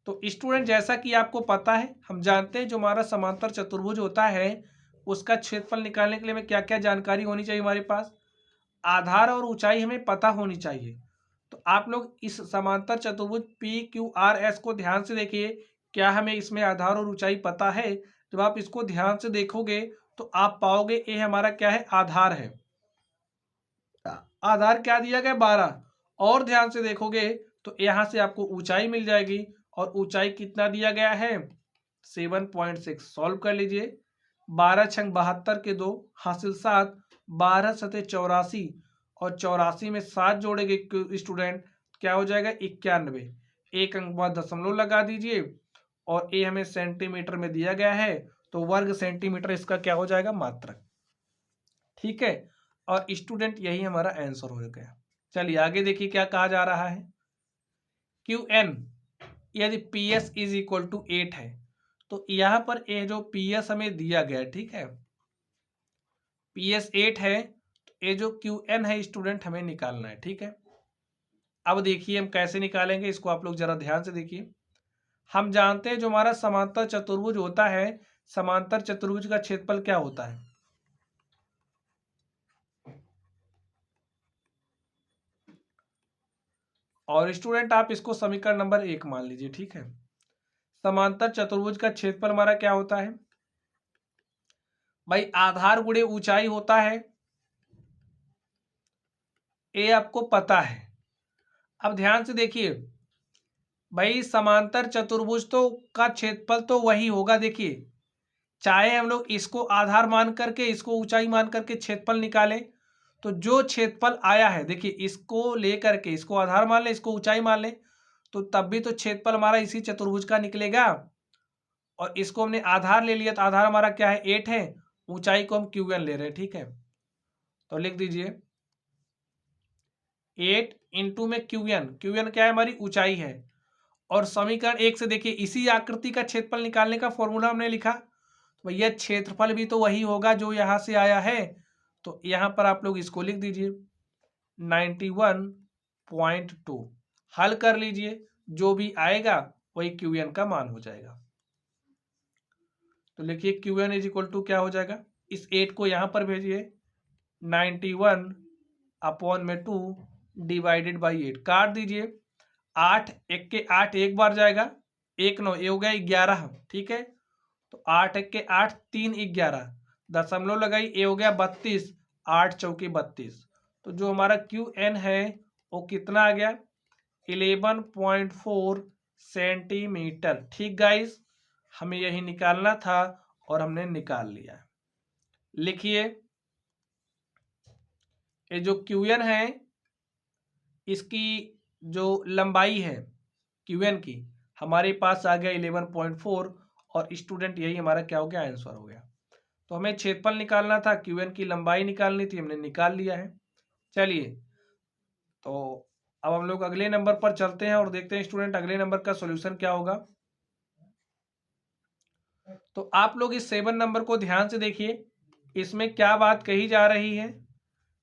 तो स्टूडेंट जैसा कि आपको पता है, हम जानते हैं जो हमारा समांतर चतुर्भुज होता है उसका क्षेत्रफल निकालने के लिए हमें क्या क्या जानकारी होनी चाहिए, हमारे पास आधार और ऊंचाई हमें पता होनी चाहिए। तो आप लोग इस समांतर चतुर्भुज पी क्यू आर एस को ध्यान से देखिए, क्या हमें इसमें आधार और ऊंचाई पता है। जब आप इसको ध्यान से देखोगे तो आप पाओगे ये हमारा क्या है, आधार है। आधार क्या दिया गया, 12। और ध्यान से देखोगे तो यहां से आपको ऊंचाई मिल जाएगी और ऊंचाई कितना दिया गया है, 7.6। सॉल्व कर लीजिए, 12 छंग 72 के 2 हासिल 7, 12 सते 84 और 84 में 7 जोड़ेंगे स्टूडेंट, क्या हो जाएगा 91। एक अंक बाद दशमलव लगा दीजिए और ये हमें सेंटीमीटर में दिया गया है, तो वर्ग सेंटीमीटर इसका क्या हो जाएगा, मात्रक, ठीक है। और स्टूडेंट यही हमारा आंसर हो गया। चलिए आगे देखिए क्या कहा जा रहा है। क्यू एन यदि P S is equal to 8 है, तो यहां पर ये जो पी एस हमें दिया गया है, ठीक है, पी एस 8 है, तो ये जो क्यू एन है स्टूडेंट हमें निकालना है, ठीक है। अब देखिए हम कैसे निकालेंगे इसको, आप लोग जरा ध्यान से देखिए। हम जानते हैं जो हमारा समांतर चतुर्भुज होता है, समांतर चतुर्भुज का क्षेत्रफल क्या होता है, और स्टूडेंट आप इसको समीकरण नंबर 1 मान लीजिए, ठीक है। समांतर चतुर्भुज का क्षेत्रफल हमारा क्या होता है भाई, आधार गुणे ऊंचाई होता है, ये आपको पता है। अब ध्यान से देखिए भाई, समांतर चतुर्भुज तो का क्षेत्रफल तो वही होगा। देखिए चाहे हम लोग इसको आधार मान करके इसको ऊंचाई मान करके क्षेत्रफल निकालें, तो जो क्षेत्रफल आया है, देखिए इसको लेकर के इसको आधार मान लें इसको ऊंचाई मान लें, तो तब भी तो क्षेत्रफल हमारा इसी चतुर्भुज का निकलेगा। और इसको हमने आधार ले लिया तो आधार हमारा क्या है, 8 है, ऊंचाई को हम क्यू एन ले रहे हैं, ठीक है। तो लिख दीजिए 8 इंटू में क्यू एन क्या है, हमारी ऊंचाई है। और समीकरण 1 से देखिए इसी आकृति का क्षेत्रफल निकालने का फॉर्मूला हमने लिखा, तो भैया क्षेत्रफल भी तो वही होगा जो यहां से आया है, तो यहाँ पर आप लोग इसको लिख दीजिए 91.2। हल कर लीजिए, जो भी आएगा वही क्यू एन का मान हो जाएगा। तो लिखिए Q N is equal to क्या हो जाएगा, इस 8 को यहाँ पर भेजिए 91/2 डिवाइडेड बाई 8 काट दीजिए। 8 एक के 8 एक बार जाएगा, 1 9 ये हो गया 11, ठीक है। तो 8 एक के 8 3 11 दशमलव लगाई, ये हो गया 32, 8 चौके 32। तो जो हमारा क्यू एन है वो कितना आ गया 11.4 सेंटीमीटर। ठीक गाइस, हमें यही निकालना था और हमने निकाल लिया। लिखिए ये जो क्यू एन है इसकी जो लंबाई है क्यू एन की हमारे पास आ गया 11.4 और स्टूडेंट यही हमारा क्या हो गया आंसर हो गया। तो हमें क्षेत्रफल निकालना था, क्यू एन की लंबाई निकालनी थी, हमने निकाल लिया है। चलिए तो अब हम लोग अगले नंबर पर चलते हैं और देखते हैं स्टूडेंट अगले नंबर का सॉल्यूशन क्या होगा। तो आप लोग इस 7 नंबर को ध्यान से देखिए, इसमें क्या बात कही जा रही है,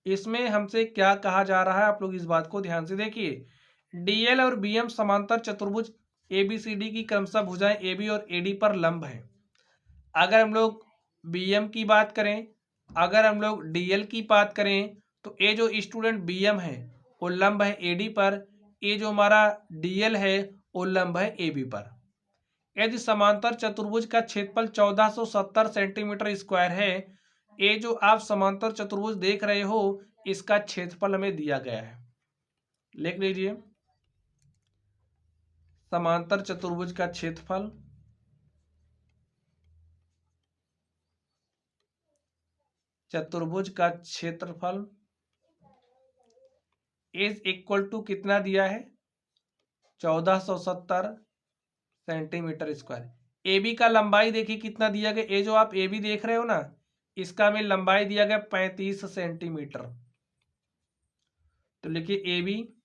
इसमें हमसे क्या कहा जा रहा है, आप लोग इस बात को ध्यान से देखिए। डीएल और बीएम समांतर चतुर्भुज एबीसीडी की क्रमशः भुजाएं एबी और एडी पर लंब है। अगर हम लोग बीएम की बात करें, अगर हम लोग डीएल की बात करें, तो ये जो स्टूडेंट बीएम है वो लंब है एडी पर, ये जो हमारा डीएल है वो लंब है एबी पर। यदि समांतर चतुर्भुज का क्षेत्रफल 1470 सेंटीमीटर स्क्वायर है, ये जो आप समांतर चतुर्भुज देख रहे हो इसका क्षेत्रफल हमें दिया गया है। लिख लीजिए समांतर चतुर्भुज का क्षेत्रफल इज इक्वल टू कितना दिया है 1470 सेंटीमीटर स्क्वायर। एबी का लंबाई देखिए कितना दिया गया, ये जो आप एबी देख रहे हो ना इसका हमें लंबाई दिया गया 35 सेंटीमीटर। तो लिखिए एबी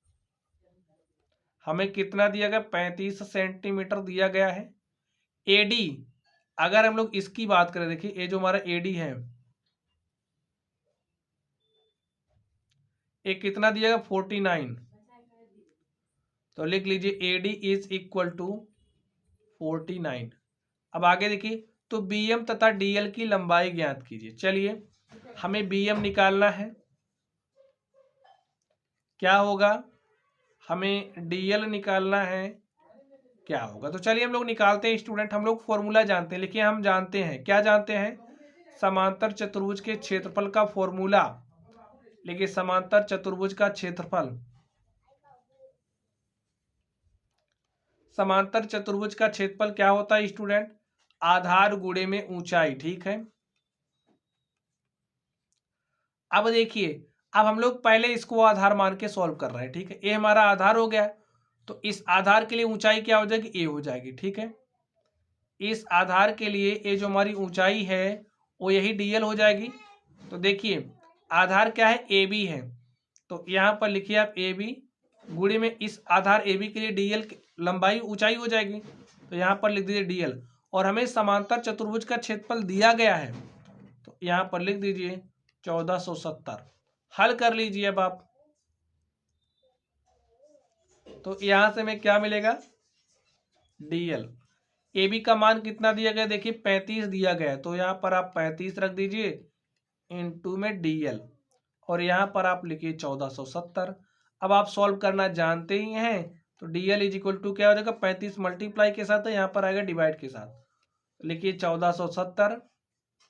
हमें कितना दिया गया 35 सेंटीमीटर दिया गया है। एडी अगर हम लोग इसकी बात करें, देखिए ये जो हमारा एडी है ये कितना दिया गया 49। तो लिख लीजिए एडी इज इक्वल टू 49। अब आगे देखिए तो बीएम तथा डीएल की लंबाई ज्ञात कीजिए। चलिए हमें बीएम निकालना है, क्या होगा हमें डीएल निकालना है, क्या होगा। तो चलिए हम लोग निकालते हैं स्टूडेंट, हम लोग फॉर्मूला जानते हैं। लिखिए हम जानते हैं, क्या जानते हैं, समांतर चतुर्भुज के क्षेत्रफल का फॉर्मूला। लिखिए समांतर चतुर्भुज का क्षेत्रफल, समांतर चतुर्भुज का क्षेत्रफल क्या होता है स्टूडेंट, आधार गुणे में ऊंचाई। ठीक है, अब देखिए अब हम लोग पहले इसको आधार मान के सॉल्व कर रहे हैं। ठीक है, ये हमारा आधार हो गया, तो इस आधार के लिए ऊंचाई क्या हो जाएगी, ए हो जाएगी। ठीक है, इस आधार के लिए ये जो हमारी ऊंचाई है वो यही डीएल हो जाएगी। तो देखिए आधार क्या है, ए बी है, तो यहाँ पर लिखिए आप ए बी गुणे में इस आधार ए बी के लिए डीएल लंबाई ऊंचाई हो जाएगी, तो यहाँ पर लिख दीजिए डीएल। और हमें समांतर चतुर्भुज का क्षेत्रफल दिया गया है, तो यहाँ पर लिख दीजिए 1470। हल कर लीजिए अब आप, तो यहाँ से हमें क्या मिलेगा डीएल। ए बी का मान कितना दिया गया, देखिए 35 दिया गया है, तो यहाँ पर आप 35 रख दीजिए इनटू में डीएल और यहाँ पर आप लिखिए 1470। अब आप सॉल्व करना जानते ही हैं, तो डीएल इज इक्वल टू क्या हो जाएगा 35 मल्टीप्लाई के साथ है, यहाँ पर आएगा डिवाइड के साथ। लिखिए 1470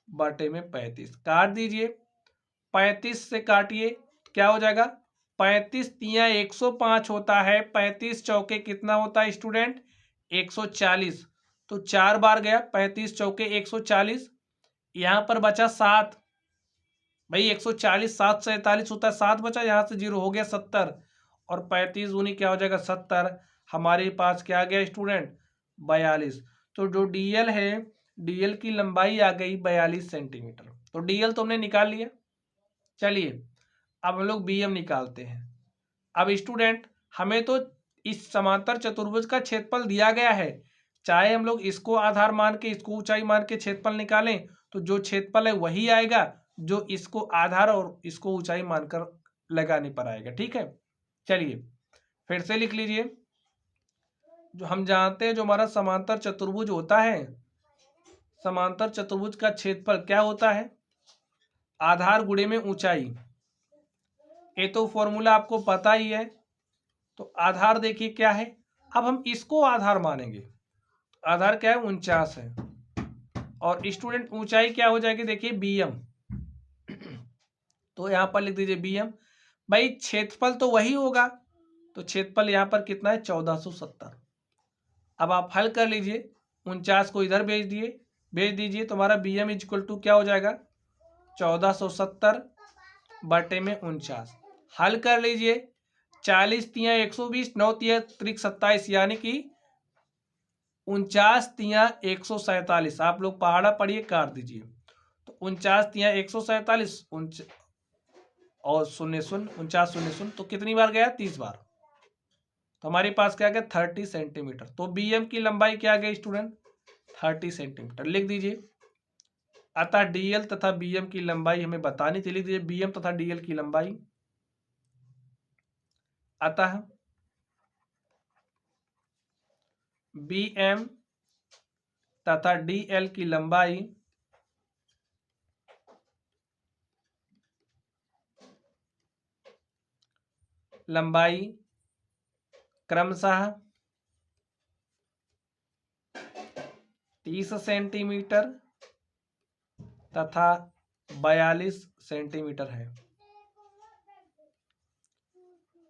बटे में 35 काट दीजिए, 35 से काटिए क्या हो जाएगा 35 तिया 105 होता है, 35 चौके कितना होता है स्टूडेंट 140। तो 4 बार गया 35 चौके 140, यहाँ पर बचा 7, भाई 140 7 से 43 होता है, 7 बचा, यहाँ से 0 हो गया 70 और 35 दूनी क्या हो जाएगा 70। हमारे पास क्या आ गया स्टूडेंट 42। तो जो डीएल है डीएल की लंबाई आ गई 42 सेंटीमीटर। तो डीएल तो हमने निकाल लिया। चलिए अब हम लोग बीएम निकालते हैं। अब स्टूडेंट हमें तो इस समांतर चतुर्भुज का क्षेत्रफल दिया गया है, चाहे हम लोग इसको आधार मान के इसको ऊंचाई मान के क्षेत्रफल निकालें तो जो क्षेत्रफल है वही आएगा, जो इसको आधार और इसको ऊंचाई मानकर लगाने पर आएगा। ठीक है, चलिए फिर से लिख लीजिए। जो हम जानते हैं जो हमारा समांतर चतुर्भुज होता है, समांतर चतुर्भुज का क्षेत्रफल क्या होता है? आधार गुणे में ऊंचाई। ये तो फॉर्मूला आपको पता ही है। तो आधार देखिए क्या है, अब हम इसको आधार मानेंगे। आधार क्या है? 49 है। और स्टूडेंट ऊंचाई क्या हो जाएगी? देखिए bm। तो यहां पर लिख दीजिए bm। भाई क्षेत्रफल तो वही होगा, तो क्षेत्रफल यहां पर कितना है? 1470। अब आप हल कर लीजिए, 49 को इधर भेज दीजिए तो हमारा bm इक्वल टू क्या हो जाएगा? 1470 बटे में 49। हल कर लीजिए, 40 तिया 120, 9 तिया 27, यानी कि 49 तिया 147। आप लोग पहाड़ा पढ़िए, काट दीजिए। तो 49 तिया 147 और 0 0 49 0 0, तो कितनी बार गया? 30 बार। तो हमारे पास क्या गया? 30 सेंटीमीटर। तो bm की लंबाई क्या गई स्टूडेंट? 30 सेंटीमीटर लिख दीजिए। अतः dl तथा bm की लंबाई हमें बतानी थी, लिख दीजिए bm तथा dl की लंबाई। अतः bm तथा dl की लंबाई क्रमशः 30 सेंटीमीटर तथा 42 सेंटीमीटर है।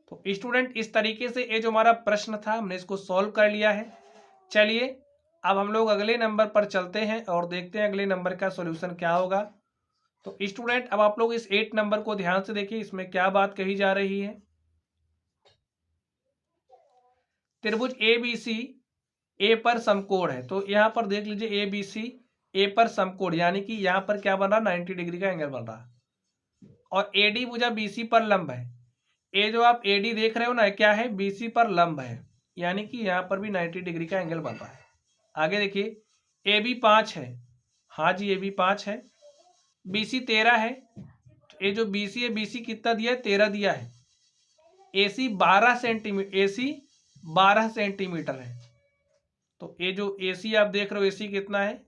तो स्टूडेंट इस तरीके से ये जो हमारा प्रश्न था हमने इसको सॉल्व कर लिया है। चलिए अब हम लोग अगले नंबर पर चलते हैं और देखते हैं अगले नंबर का सॉल्यूशन क्या होगा। तो स्टूडेंट अब आप लोग इस 8 नंबर को ध्यान से देखिए, इसमें क्या बात कही जा रही है। त्रिभुज ABC ए पर समकोण है। तो यहां पर देख लीजिए ABC ए पर समकोण, यानी कि यहां पर क्या बन रहा? 90 डिग्री का एंगल बन रहा। और AD भुजा BC पर लंब है। ये जो आप AD देख रहे हो ना, क्या है? BC पर लंब है, यानी कि यहां पर भी 90 डिग्री का एंगल बन रहा है। आगे देखिए AB 5 है। हाँ जी, AB 5 है। BC 13 है। तो ये जो BC है, BC कितना दिया है? 13 दिया है। AC 12 सेंटीमीटर, AC 12 सेंटीमीटर है। तो ये जो AC आप देख रहे हो, AC कितना है?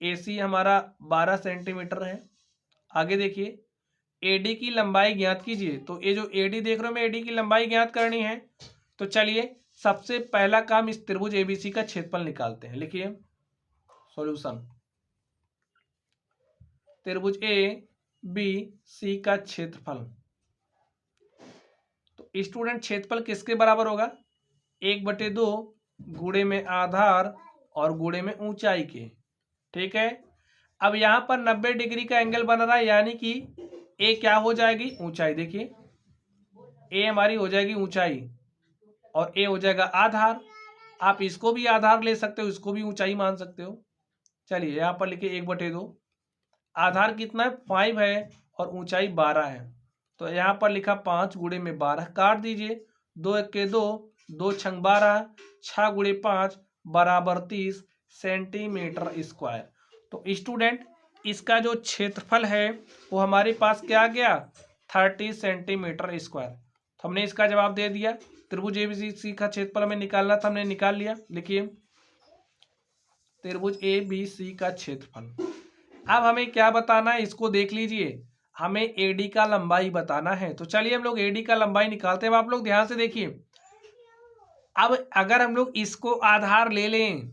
AC हमारा 12 सेंटीमीटर है। आगे देखिए AD की लंबाई ज्ञात कीजिए। तो ये जो AD देख रहे हो, मैं AD की लंबाई ज्ञात करनी है। तो चलिए सबसे पहला काम इस त्रिभुज ABC का क्षेत्रफल निकालते हैं। लिखिए सॉल्यूशन। त्रिभुज ABC का क्षेत्रफल। तो स्टूडेंट क्षेत्रफल किसके बराबर होगा? 1/2 गुणे में आधार और गुणे में ऊंचाई के। ठीक है, अब यहां पर 90 डिग्री का एंगल बन रहा है, यानी कि ए क्या हो जाएगी? ऊंचाई। देखिए ए हमारी हो जाएगी ऊंचाई और ए हो जाएगा आधार। आप इसको भी आधार ले सकते हो, इसको भी ऊंचाई मान सकते हो। चलिए यहां पर लिखिए 1/2। आधार कितना है? 5 है और ऊंचाई 12 है। तो यहां पर लिखा 5 गुणे में 12, काट दीजिए। 2 1 के 2, 2 छंग 12, 6 गुणे 5 बराबर 30 सेंटीमीटर स्क्वायर। तो स्टूडेंट इसका जो क्षेत्रफल है वो हमारे पास क्या आ गया? 30 सेंटीमीटर स्क्वायर। तो हमने इसका जवाब दे दिया। त्रिभुज ABC का क्षेत्रफल हमें निकालना था, हमने निकाल लिया। लिखिए त्रिभुज ABC का क्षेत्रफल। अब हमें क्या बताना है इसको देख लीजिए, हमें AD का लंबाई बताना है। तो चलिए हम लोग AD का लंबाई निकालते हैं। आप लोग ध्यान से देखिए, अब अगर हम लोग इसको आधार ले लें,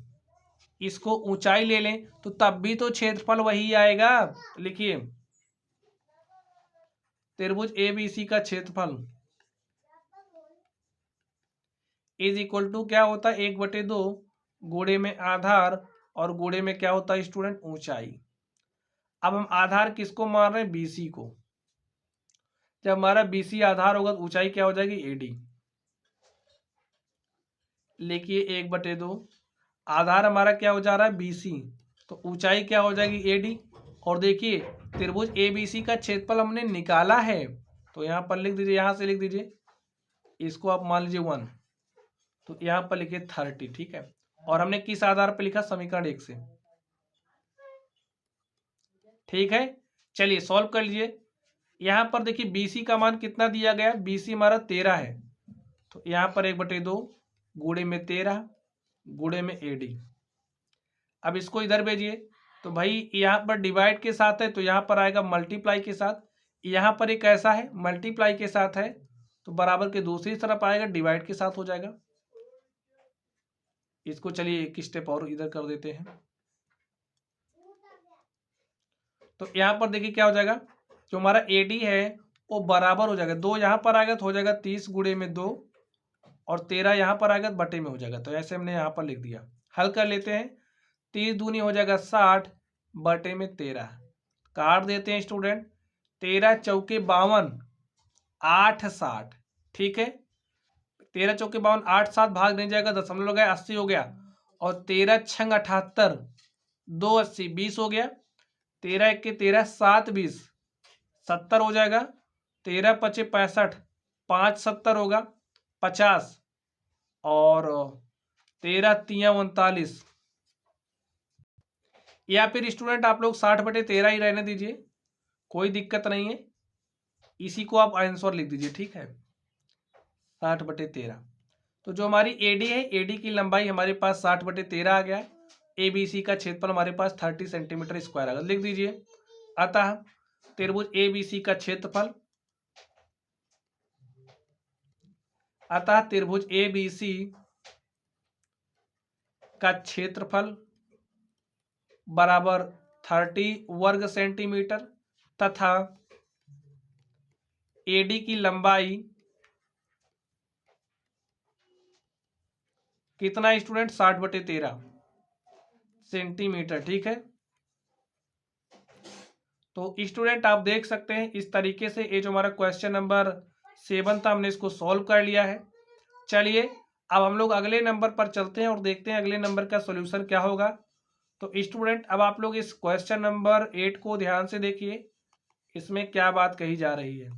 इसको ऊंचाई ले लें, तो तब भी तो क्षेत्रफल वही आएगा। लिखिए त्रिभुज ABC का क्षेत्रफल इज इक्वल टू क्या होता है? 1/2 गुणे में आधार और गुणे में क्या होता है स्टूडेंट? ऊंचाई। अब हम आधार किसको मान रहे हैं? BC को। जब हमारा BC आधार होगा तो ऊंचाई क्या हो जाएगी? AD। लिखिए 1/2 आधार हमारा क्या हो जा रहा है? BC, तो ऊंचाई क्या हो जाएगी? AD। और देखिए त्रिभुज ABC का क्षेत्रफल हमने निकाला है, तो यहां पर लिख दीजिए, यहां से लिख दीजिए, इसको आप मान लीजिए 1, तो यहां पर लिखिए 30। ठीक है, और हमने किस आधार पर लिखा? समीकरण 1 से। ठीक है, चलिए सॉल्व कर लीजिए। यहाँ पर देखिए BC का मान कितना दिया गया, BC हमारा 13 है, तो यहाँ पर 1/2 गुणे में 13 गुणे में AD। अब इसको इधर भेजिए, तो भाई यहाँ पर डिवाइड के साथ है तो यहाँ पर आएगा मल्टीप्लाई के साथ, यहाँ पर एक ऐसा है मल्टीप्लाई के साथ है तो बराबर के दूसरी तरफ आएगा डिवाइड के साथ हो जाएगा। इसको चलिए एक स्टेप और इधर कर देते हैं, तो यहाँ पर देखिए क्या हो जाएगा, जो हमारा AD है वो बराबर हो जाएगा, 2 यहाँ पर आएगा तो हो जाएगा 30 गुणे में 2 और 13 यहाँ पर आएगा तो बटे में हो जाएगा, तो ऐसे हमने यहाँ पर लिख दिया। हल कर लेते हैं, 30 दूनी हो जाएगा 60 बटे में 13, काट देते हैं स्टूडेंट, 13 चौके 52 8 60, ठीक है, 13 चौके 52 8 7 भाग नहीं जाएगा, दशमलव गया 80 हो गया, और 13 छंग 78 2 80 20 हो गया, 13 1 के 13 7 20 70 हो जाएगा, 13 पचे 65 5 70 होगा 50 और 13 तिया 39, या फिर स्टूडेंट आप लोग 60/13 ही रहने दीजिए, कोई दिक्कत नहीं है, इसी को आप आंसर लिख दीजिए, ठीक है 60/13। तो जो हमारी AD है, AD की लंबाई हमारे पास 60/13 आ गया है, ABC का क्षेत्रफल हमारे पास 30 सेंटीमीटर स्क्वायर आएगा, लिख दीजिए। अतः त्रिभुज ABC का क्षेत्रफल, अतः त्रिभुज ABC का क्षेत्रफल बराबर 30 वर्ग सेंटीमीटर तथा AD की लंबाई कितना स्टूडेंट 60/13 सेंटीमीटर, ठीक है। तो स्टूडेंट आप देख सकते हैं इस तरीके से ये जो हमारा क्वेश्चन नंबर 7 था हमने इसको सॉल्व कर लिया है। चलिए अब हम लोग अगले नंबर पर चलते हैं और देखते हैं अगले नंबर का सॉल्यूशन क्या होगा। तो स्टूडेंट अब आप लोग इस क्वेश्चन नंबर 8 को ध्यान से देखिए, इसमें क्या बात कही जा रही है।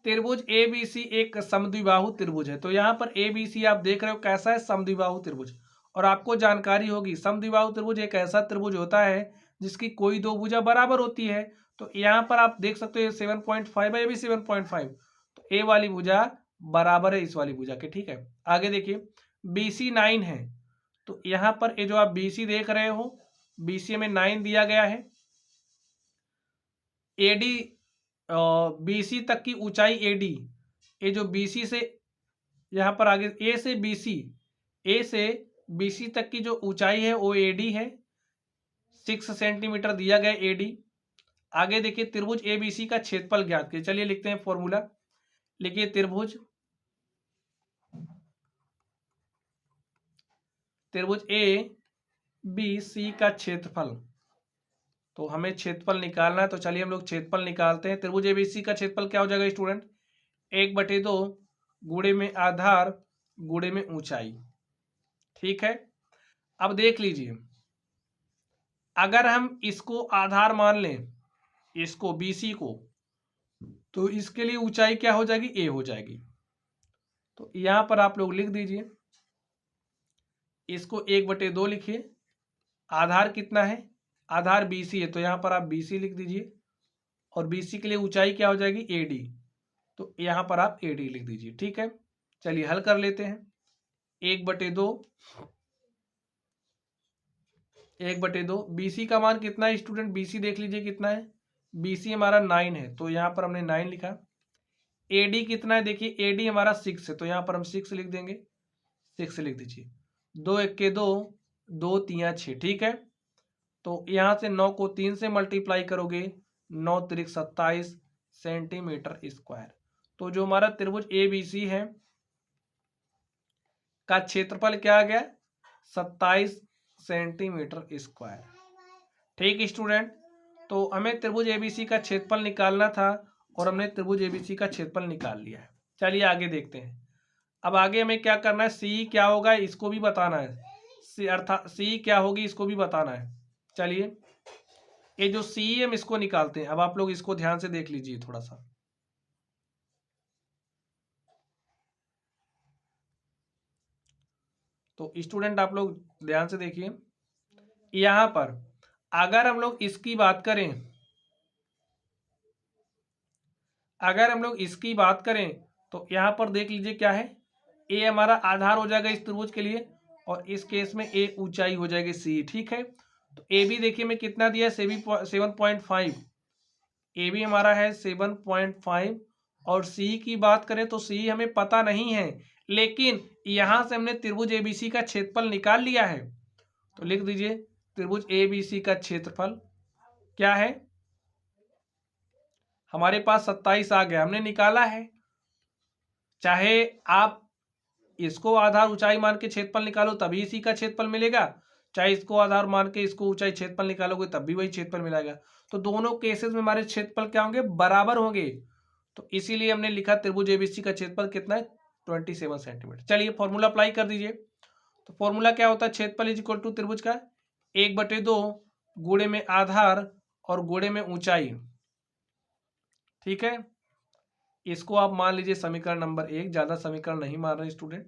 त्रिभुज ABC एक समद्विबाहु त्रिभुज है, तो यहाँ पर ABC आप देख रहे हो कैसा है, समद्विबाहु त्रिभुज, और आपको जानकारी होगी समद्विबाहु त्रिभुज एक ऐसा त्रिभुज होता है जिसकी कोई दो भुजा बराबर होती है। तो यहाँ पर आप देख सकते हो 7.5 है, ये भी 7.5, तो ए वाली भुजा बराबर है इस वाली भुजा के, ठीक है। आगे देखिए BC 9 है, तो यहाँ पर ये जो आप BC देख रहे हो BC में 9 दिया गया है, AD BC तक की ऊंचाई AD, ये जो BC से यहाँ पर आगे A से BC तक की जो ऊंचाई है वो AD है, 6 सेंटीमीटर दिया गया AD। आगे देखिए त्रिभुज ABC का क्षेत्रफल ज्ञात कीजिए, चलिए लिखते हैं फॉर्मूला, लिखिए त्रिभुज ABC का क्षेत्रफल, तो हमें क्षेत्रफल निकालना है, तो चलिए हम लोग क्षेत्रफल निकालते हैं। त्रिभुज ABC का क्षेत्रफल क्या हो जाएगा स्टूडेंट, 1/2 गुणे में आधार गुणे में ऊंचाई, ठीक है। अब देख लीजिए अगर हम इसको आधार मान लें, इसको BC को, तो इसके लिए ऊंचाई क्या हो जाएगी, A हो जाएगी। तो यहां पर आप लोग लिख दीजिए, इसको 1/2 लिखिए, आधार कितना है, आधार BC है, तो यहां पर आप BC लिख दीजिए, और BC के लिए ऊंचाई क्या हो जाएगी AD, तो यहां पर आप AD लिख दीजिए, ठीक है। चलिए हल कर लेते हैं, 1/2 BC का मान कितना है स्टूडेंट, BC देख लीजिए कितना है, BC हमारा 9 है, तो यहाँ पर हमने 9 लिखा। AD कितना है, देखिए AD हमारा 6 है, तो यहाँ पर हम 6 लिख देंगे, 6 लिख दीजिए, 2 1 के 2 2 3 6, ठीक है। तो यहाँ से 9 को 3 से मल्टीप्लाई करोगे, 9 त्रिक 27 सेंटीमीटर स्क्वायर। तो जो हमारा त्रिभुज ABC है का क्षेत्रफल क्या आ गया, 27 सेंटीमीटर स्क्वायर, ठीक स्टूडेंट। तो हमें त्रिभुज ABC का क्षेत्रफल निकालना था और हमने त्रिभुज ABC का क्षेत्रफल निकाल लिया है। चलिए आगे देखते हैं, अब आगे हमें क्या करना है, C क्या होगा इसको भी बताना है, अर्थात C क्या होगी इसको भी बताना है। चलिए ये जो C है हम इसको निकालते हैं, अब आप लोग इसको ध्यान से देख लीजिए थोड़ा सा। तो स्टूडेंट आप लोग ध्यान से देखिए, यहाँ पर अगर हम लोग इसकी बात करें, तो यहाँ पर देख लीजिए क्या है, ए हमारा आधार हो जाएगा इस त्रिभुज के लिए, और इस केस में ए ऊंचाई हो जाएगी सी। ठीक है, तो ए भी देखिए मैं कितना दिया है, 7.5। ए भी हमारा है 7.5, और सी की बात करें तो सी हमें पता नहीं है, लेकिन यहां से हमने त्रिभुज एबीसी का क्षेत्रफल निकाल लिया है। तो लिख दीजिए त्रिभुज एबीसी का क्षेत्रफल क्या है, हमारे पास 27 आ गया, हमने निकाला है। चाहे आप इसको आधार ऊंचाई मान के क्षेत्रफल निकालो तभी इसी का क्षेत्रफल मिलेगा, चाहे इसको आधार मान के इसको ऊंचाई क्षेत्रफल निकालोगे तब भी वही क्षेत्रफल मिलेगा। तो दोनों केसेस में हमारे क्षेत्रफल क्या होंगे, बराबर होंगे। तो इसीलिए हमने लिखा त्रिभुज एबीसी का क्षेत्रफल कितना है, 27 सेंटीमीटर। चलिए फॉर्मूला अप्लाई कर दीजिए। तो फॉर्मूला क्या होता है, क्षेत्रफल इज इक्वल टू त्रिभुज का 1/2 गुणे में आधार और गुणे में ऊंचाई। ठीक है, इसको आप मान लीजिए समीकरण नंबर 1, ज्यादा समीकरण नहीं मान रहे स्टूडेंट।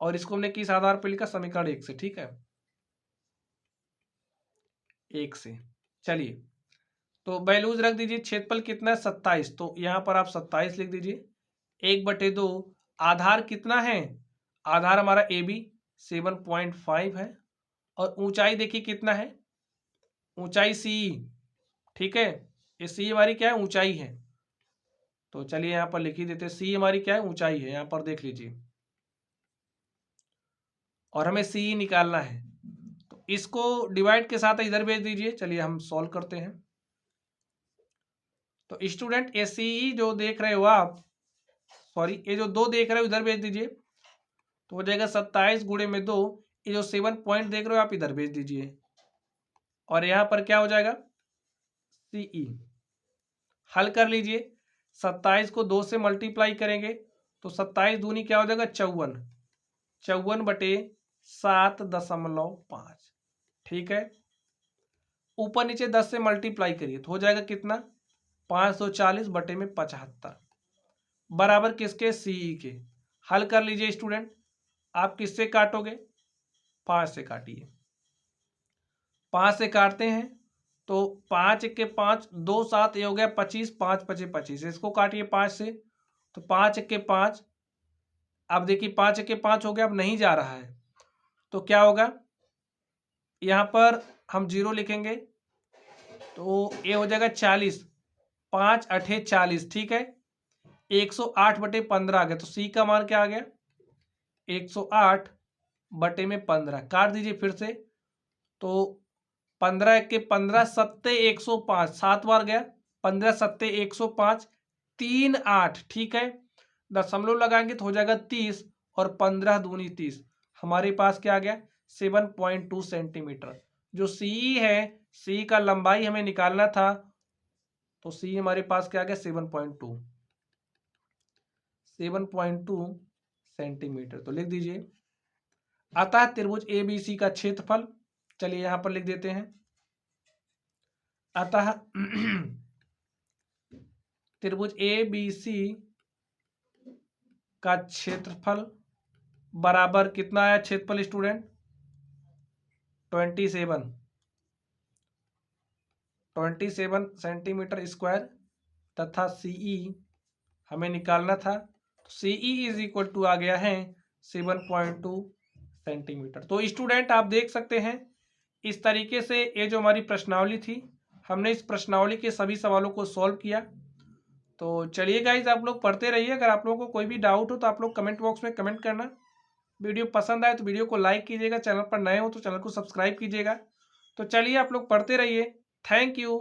और इसको हमने किस आधार पर लिखा, समीकरण 1 से। ठीक है, 1 से। चलिए तो वैल्यूज रख दीजिए, क्षेत्रफल कितना है 27, तो यहां पर आप 27 लिख दीजिए। 1/2 आधार कितना है, आधार हमारा ए बी 7.5 है, और ऊंचाई देखिए कितना है, ऊंचाई सी। ठीक है, ये सी हमारी क्या है, ऊंचाई है। तो चलिए यहां पर लिख ही देते, सी हमारी क्या है, ऊंचाई है, यहां पर देख लीजिए, और हमें सी निकालना है। तो इसको डिवाइड के साथ इधर भेज दीजिए। चलिए हम सॉल्व करते हैं। तो स्टूडेंट ए सी जो देख रहे हो आप, सॉरी ये जो 2 देख रहे हो इधर भेज दीजिए, तो हो जाएगा 27 गुणे में 2। ये जो 7 पॉइंट देख रहे हो आप इधर भेज दीजिए, और यहां पर क्या हो जाएगा, सीई। हल कर लीजिए, 27 को 2 से मल्टीप्लाई करेंगे तो 27 दूनी क्या हो जाएगा, 54। 54/7.5। ठीक है, ऊपर नीचे 10 से मल्टीप्लाई करिए तो हो जाएगा कितना, 540/75, बराबर किसके, सीई के। हल कर लीजिए स्टूडेंट, आप किससे काटोगे, 5 से काटिए। 5 से काटते हैं तो 5 के 5, 2 7 ये हो गया 25, 5 5 25, इसको काटिए 5 से, तो 5 के 5, अब देखिए 5 के 5 हो गया, अब नहीं जा रहा है, तो क्या होगा, यहाँ पर हम 0 लिखेंगे तो ये हो जाएगा 40, 5 8 40। ठीक है, 108/15 आ गया, तो सी का मान क्या आ गया, 108/15। काट दीजिए फिर से, तो 15 के 15, 7 105, 7 बार गया, 15 7 105, 3 8। ठीक है, दशमलव लगाएंगे तो हो जाएगा 30, और 15 दूनी 30, हमारे पास क्या आ गया, 7.2 सेंटीमीटर। जो सी है, सी का लंबाई हमें निकालना था, तो सी हमारे पास क्या आ गया, 7.2 सेंटीमीटर। तो लिख दीजिए, अतः त्रिभुज एबीसी का क्षेत्रफल, चलिए यहां पर लिख देते हैं, अतः त्रिभुज एबीसी का क्षेत्रफल बराबर कितना आया क्षेत्रफल स्टूडेंट, 27 सेंटीमीटर स्क्वायर, तथा सीई हमें निकालना था, सीई इज इक्वल टू आ गया है 7.2 सेंटीमीटर। तो स्टूडेंट आप देख सकते हैं, इस तरीके से ये जो हमारी प्रश्नावली थी, हमने इस प्रश्नावली के सभी सवालों को सॉल्व किया। तो चलिए गाइज, आप लोग पढ़ते रहिए। अगर आप लोगों को कोई भी डाउट हो तो आप लोग कमेंट बॉक्स में कमेंट करना। वीडियो पसंद आए तो वीडियो को लाइक कीजिएगा, चैनल पर नए हो तो चैनल को सब्सक्राइब कीजिएगा। तो चलिए आप लोग पढ़ते रहिए। Thank you.